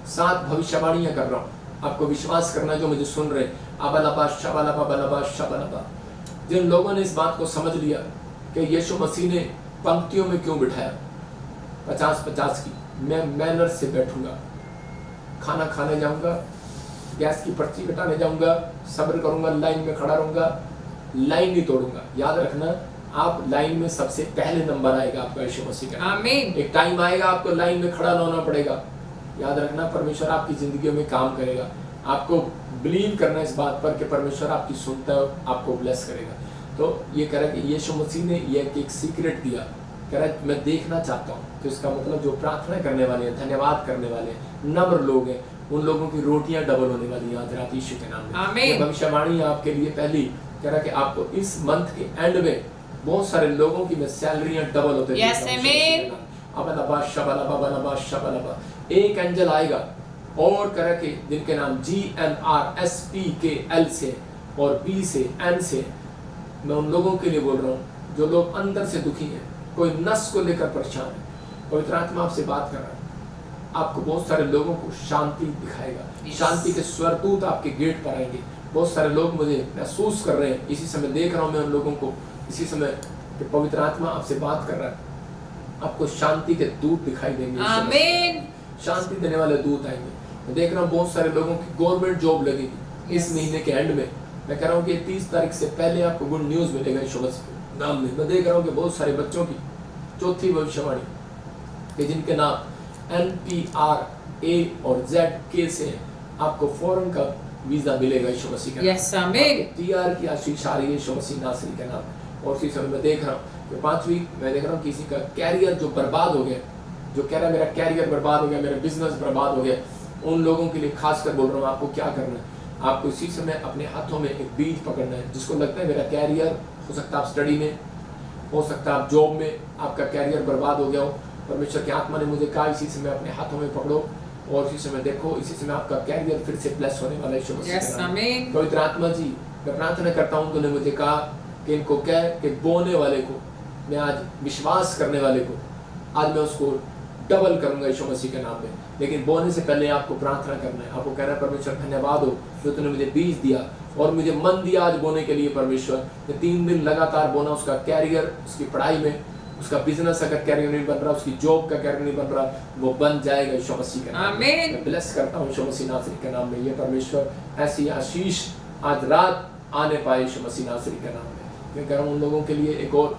Speaker 1: 7 भविष्यवाणियां कर रहा हूँ, आपको विश्वास करना जो मुझे सुन रहे। अबलबा शबलबा बलबा शबलबा, जिन लोगों ने इस बात को समझ लिया कि यीशु मसीह ने पंक्तियों में क्यों बिठाया 50-50 की, मैं मैनर से बैठूंगा, खाना खाने जाऊंगा, गैस की पर्ची कटाने जाऊंगा, सब्र करूंगा, लाइन में खड़ा रहूंगा, लाइन नहीं तोड़ूंगा। याद रखना आप लाइन में सबसे पहले नंबर आएगा आपका यीशु मसीह का। आमीन। एक टाइम आएगा आपको लाइन में खड़ा होना पड़ेगा। याद रखना परमेश्वर आपकी जिंदगी में काम करेगा। आपको बिलीव करना इस बात पर कि परमेश्वर आपकी सुनता है, आपको ब्लेस करेगा। तो ये कह रहा है कि यीशु मसीह ने ये एक सीक्रेट दिया, कह रहा है मैं देखना चाहता हूँ। तो इसका मतलब जो प्रार्थना करने वाले हैं, धन्यवाद करने वाले हैं, नम्र लोग हैं, उन लोगों की रोटियां डबल होने वाली हैं आज रात यीशु के नाम में। आमीन। भविष्यवाणी आपके लिए पहली कह रहा है कि आपको इस मंथ के एंड में बहुत सारे लोगों की सैलरियां डबल होते हैं। एक एंजल आएगा और कह रहा है कि जिनके नाम GNRSPKL से और B से N से, मैं उन लोगों के लिए बोल रहा हूँ जो लोग अंदर से दुखी हैं, कोई नस को लेकर परेशान है। पवित्र आत्मा आपसे बात कर रहा है, आपको बहुत सारे लोगों को शांति दिखाएगा। शांति के स्वरदूत आपके गेट पर आएंगे। बहुत सारे लोग मुझे महसूस कर रहे हैं, इसी समय देख रहा हूँ मैं उन लोगों को, इसी समय कि पवित्र आत्मा आपसे बात कर रहा है, आपको शांति के दूत दिखाई देंगे। आमीन। शांति देने वाले दूत आएंगे। मैं देख रहा हूँ बहुत सारे लोगों की गवर्नमेंट जॉब लगेगी इस महीने के एंड में। मैं कह रहा हूँ कि 30 तारीख से पहले आपको गुड न्यूज मिलेगा यीशु मसीह नाम में। मैं देख रहा हूँ कि बहुत सारे बच्चों की चौथी भविष्यवाणी कि जिनके नाम NPRA और ZK से आपको फॉरेन का वीजा मिलेगा यीशु मसीह का। यस आमीन। TR की आशीष आ रही है यीशु मसीह नासरी के नाम। और इसी समय मैं देख रहा हूँ कि 5वीं मैं देख रहा हूँ किसी का कैरियर जो बर्बाद हो गया, जो कह रहा है मेरा कैरियर बर्बाद हो गया, मेरा बिजनेस बर्बाद हो गया, उन लोगों के लिए खास कर बोल रहा हूँ आपको क्या करना है। आपको इसी समय अपने हाथों में एक बीज पकड़ना है। जिसको लगता है मेरा कैरियर, हो सकता है आप स्टडी में, हो सकता है आप जॉब में, आपका कैरियर बर्बाद हो गया हो, परमेश्वर की आत्मा ने मुझे कहा इसी समय अपने हाथों में पकड़ो और इसी समय देखो, इसी समय आपका कैरियर फिर से ब्लेस होने वाला है। पवित्र आत्मा जी मैं प्रार्थना करता हूँ, तूने मुझे कहा कि इनको कह कि बोने वाले को, मैं आज विश्वास करने वाले को आज मैं उसको डबल करूंगा यीशु मसीह के नाम में। लेकिन बोने से पहले आपको प्रार्थना करना है। आपको कहना है परमेश्वर धन्यवाद हो जो तूने मुझे बीज दिया और मुझे मन दिया आज बोने के लिए। परमेश्वर ने 3 दिन लगातार बोना, उसका कैरियर, उसकी पढ़ाई में, उसका बिजनेस अगर कैरियर नहीं बन रहा, उसकी जॉब का कैरियर नहीं बन रहा, वो बन जाएगा यीशु मसीह के नाम में। मैं ब्लेस करता हूँ यीशु मसीह नासरी के नाम में। ये परमेश्वर ऐसी आशीष आज रात आने पाए यीशु मसीह नासरी के नाम में। मैं कह रहा हूँ उन लोगों के लिए एक और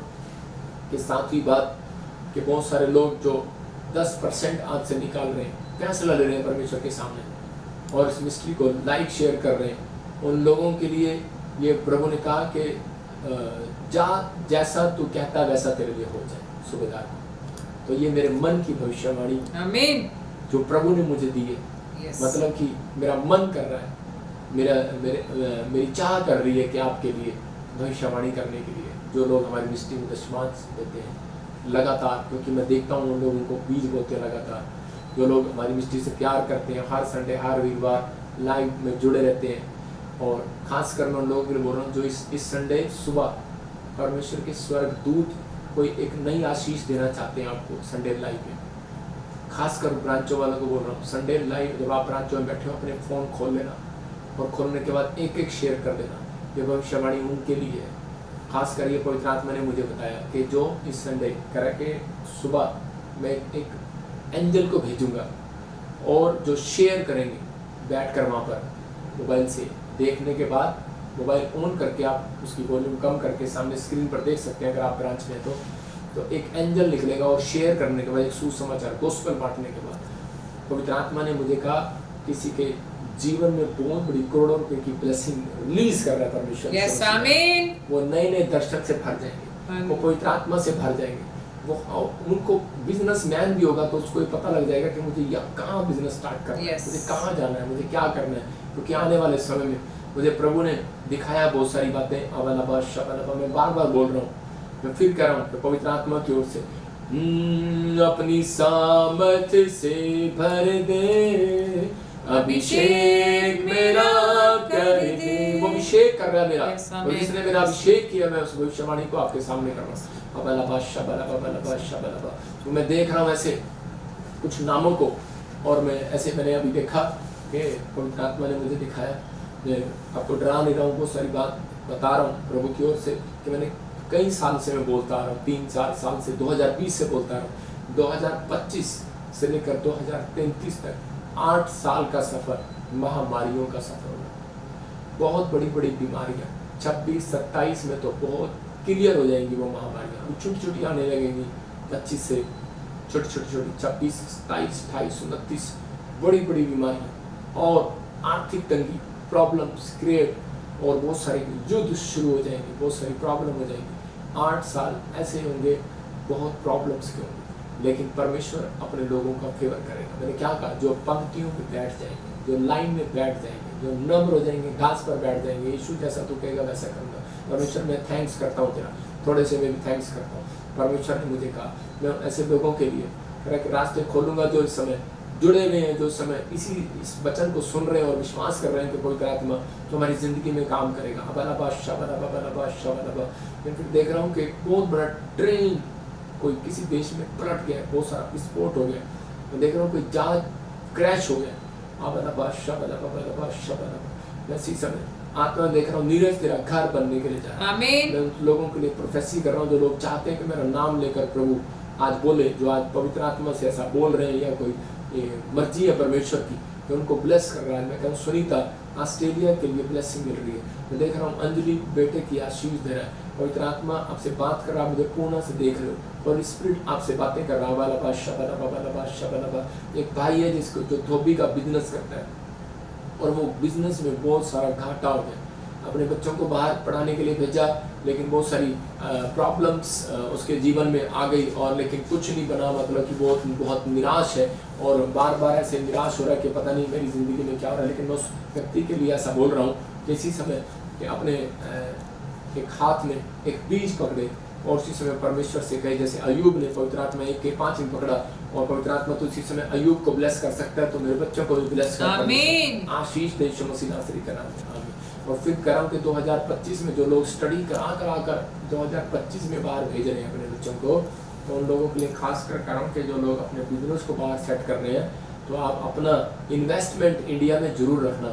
Speaker 1: कि सातवीं बात कि बहुत सारे लोग जो 10% आज से निकाल रहे हैं, फैसला ले रहे हैं परमेश्वर के सामने और इस मिस्ट्री को लाइक शेयर कर रहे हैं, उन लोगों के लिए ये प्रभु ने कहा कि जा जैसा तू कहता वैसा तेरे लिए हो जाए सुबेदार। तो ये मेरे मन की भविष्यवाणी आमीन जो प्रभु ने मुझे दी है। मतलब कि मेरा मन कर रहा है, मेरी चाह कर रही है कि आपके लिए भविष्यवाणी करने के लिए जो लोग हमारी मिनिस्ट्री में दशमांश देते हैं लगातार, क्योंकि मैं देखता हूँ उन लोगों को बीज बोते हैं लगातार, जो लोग हमारी मिनिस्ट्री से प्यार करते हैं, हर संडे हर वीरवार लाइव में जुड़े रहते हैं। और खास कर मैं उन लोगों के लिए बोल रहा हूँ जो इस संडे सुबह परमेश्वर के स्वर्ग दूत कोई एक नई आशीष देना चाहते हैं आपको संडे लाइव में। खासकर ब्रांचों वालों को बोल रहा हूँ, संडे लाइव जब आप ब्रांचों में बैठे हो अपने फ़ोन खोल लेना और खोलने के बाद एक एक शेयर कर देना। ये भविष्यवाणी उनके लिए है। खासकर ये पवित्र आत्मा ने मुझे बताया कि जो इस संडे करा के सुबह मैं एक एंजल को भेजूंगा और जो शेयर करेंगे बैठकर वहाँ पर मोबाइल से देखने के बाद मोबाइल ऑन करके आप उसकी वॉल्यूम कम करके सामने स्क्रीन पर देख सकते हैं अगर आप ब्रांच में तो एक एंजल निकलेगा और शेयर करने के बाद एक सुसमाचार गोस्पेल बांटने के बाद पवित्र आत्मा ने मुझे कहा किसी के जीवन में बहुत बड़ी करोड़ों रुपए की ब्लेसिंग रिलीज कर रहा है परमेश्वर।
Speaker 2: यस आमीन।
Speaker 1: वो नए नए दर्शक से भर जाएंगे, वो पवित्र आत्मा से भर जाएंगे। वो उनको बिजनेसमैन भी होगा तो उसको पता लग जाएगा कि मुझे यहाँ कहाँ बिजनेस स्टार्ट करना है, मुझे कहाँ जाना है, मुझे क्या करना है, क्योंकि आने वाले समय में मुझे प्रभु ने दिखाया बहुत सारी बातें। अवलबा शबलबा मैं बार बार बोल रहा हूँ, मैं फिर कह रहा हूँ पवित्र आत्मा की ओर से अपनी सामर्थ से भर दे, अभिषेक मेरा कर दे। वो अभिषेक कर रहा है मेरा, और जिसने मेरा अभिषेक किया मैं उस भविष्यवाणी को आपके सामने कर रहा हूँ। अवलबा शबलबा शबलबा तो मैं देख रहा हूँ ऐसे कुछ नामों को, और मैंने अभी देखा कि पवित्र आत्मा ने मुझे दिखाया। मैं आपको डरा नहीं रहा हूँ, बहुत सारी बात बता रहा हूँ प्रभु की ओर से कि मैंने कई साल से मैं बोलता आ रहा हूँ, 3-4 साल से 2020 से बोलता आ रहा हूँ, 2025 से लेकर 2033 तक 8 साल का सफ़र महामारियों का सफ़र होगा। बहुत बड़ी बड़ी बीमारियाँ 26-27 में तो बहुत क्लियर हो जाएंगी वो महामारियाँ, छोटी छोटी आने लगेंगी 25 से छोटी छोटी 26, 27, 28, 29 बड़ी बड़ी बीमारियाँ और आर्थिक तंगी, प्रॉब्लम्स क्रिएट और बहुत सारे युद्ध शुरू हो जाएंगे, बहुत सारी प्रॉब्लम हो जाएंगी। 8 साल ऐसे होंगे, बहुत प्रॉब्लम्स के होंगे, लेकिन परमेश्वर अपने लोगों का फेवर करेगा। मैंने क्या कहा, जो पंक्तियों में बैठ जाएंगे, जो लाइन में बैठ जाएंगे, जो नम्र हो जाएंगे, घास पर बैठ जाएंगे, यीशु जैसा तू कहेगा वैसा करूँगा। परमेश्वर मैं थैंक्स करता हूँ तेरा, थोड़े से मैं भी थैंक्स करता हूँ। परमेश्वर ने मुझे कहा मैं ऐसे लोगों के लिए रास्ते खोलूँगा जो इस समय जुड़े हुए हैं, जो समय इस वचन को सुन रहे हैं और विश्वास कर रहे हैं कि पवित्र आत्मा जो हमारी ज़िंदगी में काम करेगा। अबलबा शबलबा शबलबा मैं फिर देख रहा हूँ कि बहुत बड़ा ट्रेन कोई किसी देश में पलट गया, बहुत सारा विस्फोट हो गया। मैं देख रहा हूँ कोई जहाज क्रैश हो गया। अबलबा शबलबा शबलबा मैं इसी समय आत्मा देख रहा हूँ नीरज तेरा घर बनने के लिए जा रहा है। मैं उन लोगों के लिए प्रोफेसी कर रहा हूँ जो लोग चाहते हैं कि मेरा नाम लेकर प्रभु आज बोले, जो आज पवित्र आत्मा से ऐसा बोल रहे हैं या कोई मर्जी है परमेश्वर की कि उनको ब्लेस कर रहा है। मैं कहूँ सुनीता ऑस्ट्रेलिया के लिए ब्लेसिंग मिल रही है। मैं देख रहा हूँ अंजलि बेटे की आशीष दे रहा है। पवित्र आत्मा आपसे बात कर रहा है, मुझे पूर्ण से देख रहे हो और स्पिरिट आपसे बातें कर रहा है। एक भाई है जिसको जो धोबी का बिजनेस करता है और वो बिजनेस में बहुत सारा घाटा हो गया। अपने बच्चों को बाहर पढ़ाने के लिए भेजा, लेकिन बहुत सारी प्रॉब्लम्स उसके जीवन में आ गई और लेकिन कुछ नहीं बना, मतलब कि बहुत निराश है और बार बार ऐसे निराश हो रहा है कि पता नहीं मेरी ज़िंदगी में क्या हो रहा है। लेकिन मैं उस व्यक्ति के लिए ऐसा बोल रहा हूँ कि इसी समय कि अपने एक हाथ में एक बीज पकड़े और उसी समय परमेश्वर से कहे, जैसे अयूब ने पवित्र आत्मा 1 के 5 में पकड़ा और पवित्र आत्मा तो इसी समय अयूब को ब्लेस कर सकता है, तो मेरे बच्चों को भी ब्लेस कर, आमीन, आशीष दे यीशु मसीह नासरी का नाम में, आमीन। और फिर कह रहा हूँ कि 2025 में जो लोग स्टडी करा कर 2025 में बाहर भेज रहे हैं अपने बच्चों को, तो उन लोगों के लिए खास कर रहा हूँ कि जो लोग अपने बिजनेस को बाहर सेट कर रहे हैं, तो आप अपना इन्वेस्टमेंट इंडिया में जरूर रखना।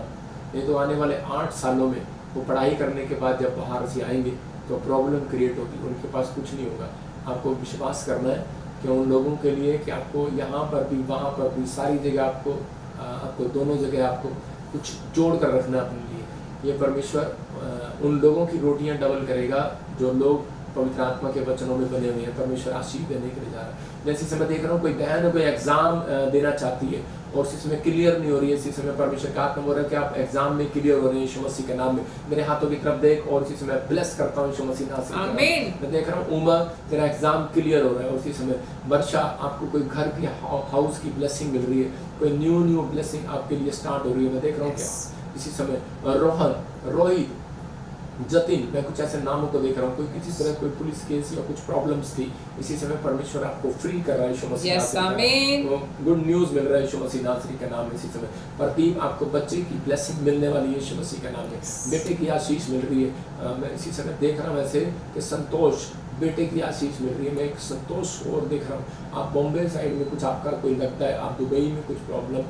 Speaker 1: नहीं तो आने वाले 8 सालों में वो पढ़ाई करने के बाद जब बाहर से आएंगे तो प्रॉब्लम क्रिएट होगी, उनके पास कुछ नहीं होगा। आपको विश्वास करना है कि उन लोगों के लिए कि आपको यहाँ पर भी वहाँ पर भी सारी जगह आपको दोनों जगह आपको कुछ जोड़ कर रखना है अपने लिए। ये परमेश्वर उन लोगों की रोटियां डबल करेगा जो लोग पवित्र आत्मा के वचनों में बने हुए हैं। परमेश्वर आशीष देने के लिए जा रहा है। जैसे समय देख रहा हूँ कोई बहन कोई एग्जाम देना चाहती है और इसी समय क्लियर नहीं हो रही है, इसी समय परमेश्वर का आत्मा बोल रहा है कि आप एग्जाम में क्लियर हो रहे हैं यीशु मसीह के नाम में। मेरे हाथों की तरफ देख और इसी समय ब्लेस करता हूँ यीशु मसीह नाम से, आमीन। मैं देख रहा हूँ उमर तेरा एग्जाम क्लियर हो रहा है। उसी समय वर्षा आपको कोई घर की हाउस की ब्लेसिंग मिल रही है, कोई न्यू ब्लेसिंग आपके लिए स्टार्ट हो रही है। मैं देख रहा हूँ क्या इसी समय रोहन रोहित जतिन, मैं कुछ ऐसे नामों को देख रहा हूँ, कोई किसी तरह कोई पुलिस केस या कुछ प्रॉब्लम्स थी, इसी समय परमेश्वर आपको फ्री कर रहा है यीशु मसीह गुड न्यूज मिल रहा है यीशु मसीह नासरी का नाम। इसी समय प्रदीप, आपको बच्चे की ब्लेसिंग मिलने वाली है यीशु मसीह का नाम है। बेटे की आशीष मिल रही है। मैं इसी समय देख रहा हूँ ऐसे कि संतोष, बेटे की आशीष मिल रही है। मैं एक संतोष और देख रहा हूँ। आप बॉम्बे साइड में कुछ आपका कोई लगता है, आप दुबई में कुछ प्रॉब्लम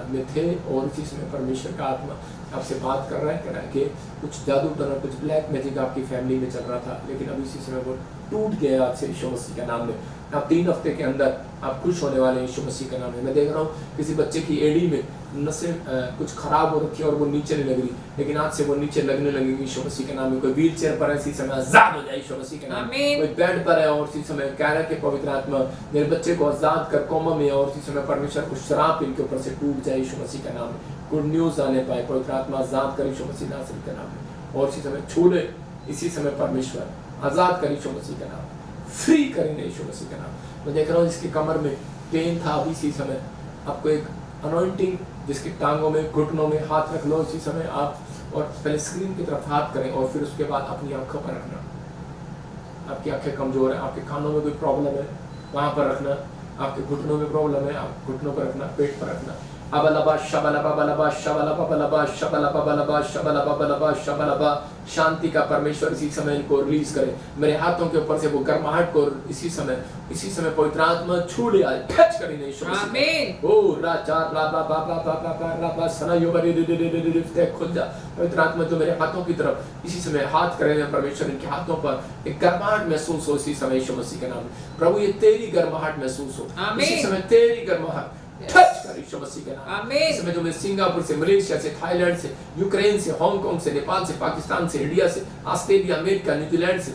Speaker 1: में थे और इसी समय परमेश्वर का आत्मा आपसे बात कर रहा है, कह रहा है कि कुछ जादू टोना, कुछ ब्लैक मैजिक आपकी फैमिली में चल रहा था, लेकिन अब इसी समय वो टूट गया आज से यीशु मसीह के नाम में। आप 3 हफ्ते के अंदर आप खुश होने वाले यीशु मसीह का नाम है। मैं देख रहा हूँ किसी बच्चे की एड़ी में नसें कुछ खराब हो रखी है और वो नीचे नहीं लग रही, लेकिन आज से वो नीचे लगने लगेगी यीशु मसीह के नाम में। कोई व्हील चेयर पर है, इसी समय आजाद हो जाए यीशु मसीह के नाम में। कोई बेड पर है और इसी समय कह रहा है कि पवित्र आत्मा मेरे बच्चे को आजाद कर कोमा में, और इसी समय परमेश्वर को शराब इनके ऊपर से टूट जाए यीशु मसीह का नाम में। गुड न्यूज आने पाए, पवित्र आत्मा आजाद कर यीशु मसीह नासरी के नाम में, और इसी समय छू ले, इसी समय परमेश्वर आजाद कर यीशु मसीह का नाम, फ्री करेंगे यीशु मसीह का नाम। मैं देख रहा हूँ इसकी कमर में पेन था, अभी इसी समय आपको एक अनॉइंटिंग, जिसकी टांगों में, घुटनों में हाथ रख लो इसी समय आप, और पहले स्क्रीन की तरफ हाथ करें और फिर उसके बाद अपनी आंखों पर रखना। आपकी आंखें कमजोर है, आपके कानों में कोई प्रॉब्लम है, वहां पर रखना। आपके घुटनों में प्रॉब्लम है, आप घुटनों पर रखना, पेट पर रखना। अबलबा शबलबा बलबा शबलबा बलबा शबलबा बलबा शबलबा बलबा शबलबा। शांति का परमेश्वर इसी समय इनको रिलीज करे। मेरे हाथों के ऊपर से वो गर्माहट को इसी समय पवित्र आत्मा छू ले, टच करी नहीं यीशु मसीह। आमीन। ओ राजा राबा बाबा बाबा बाबा सना योबरी दे दे दे दे दे खुद जा। पवित्र आत्मा जो मेरे हाथों की तरफ इसी समय हाथ करें परमेश्वर, इनके हाथों पर एक गर्माहट महसूस हो इसी समय यीशु मसीह के नाम में। प्रभु ये तेरी गर्माहट महसूस हो इसी समय, तेरी गर्माहट टच कर यीशु मसीह के नाम। इस समय जो मैं सिंगापुर से, मलेशिया से, थाईलैंड से, यूक्रेन से, हांगकांग से, नेपाल से, पाकिस्तान से, इंडिया से, ऑस्ट्रेलिया, अमेरिका, न्यूजीलैंड से,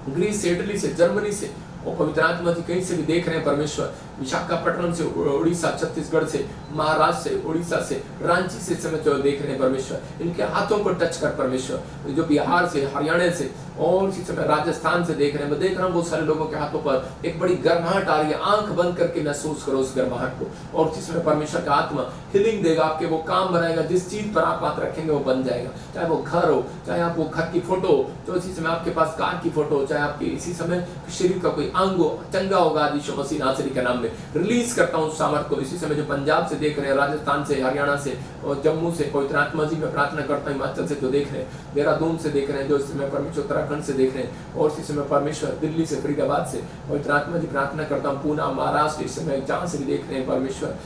Speaker 1: ग्रीस से, इटली से, जर्मनी से, और पवित्र आत्मा जी कहीं से भी देख रहे हैं परमेश्वर, विशाखापट्टनम से, उड़ीसा, छत्तीसगढ़ से, महाराष्ट्र से, उड़ीसा से, रांची से समय जो देख रहे हैं परमेश्वर, इनके हाथों को टच कर परमेश्वर। जो बिहार से, हरियाणा से और इसी समय राजस्थान से देख रहे हैं, मैं देख रहा हूँ बहुत सारे लोगों के हाथों पर एक बड़ी गर्माहट आ रही है। आंख बंद करके महसूस करो उस गर्माहट को, और इसी समय परमेश्वर का आत्मा हीलिंग देगा, आपके वो काम बनाएगा, जिस चीज पर आप हाथ रखेंगे वो बन जाएगा। चाहे वो घर हो, चाहे आप वो घर की फोटो हो, तो इसी समय आपके पास कार की फोटो हो, चाहे आपकी इसी समय शरीर का कोई अंग हो, चंगा होगा यीशु मसीह नासरी के नाम में। रिलीज करता हूँ सामर्थ को इसी समय जो पंजाब से देख रहे हैं, राजस्थान से, हरियाणा से और जम्मू से, पवित्र आत्मा जी मैं प्रार्थना करता हूँ, हिमाचल से जो देख रहे हैं, देहरादून से देख रहे हैं, जो इस समय परमेश्वर उत्तराखंड से देख रहे हैं, और इसी समय परमेश्वर दिल्ली से, फरीदाबाद से, पवित्र आत्मा जी प्रार्थना करता हूँ, पूना, महाराष्ट्र, इस समय जहाँ से भी देख रहे हैं परमेश्वर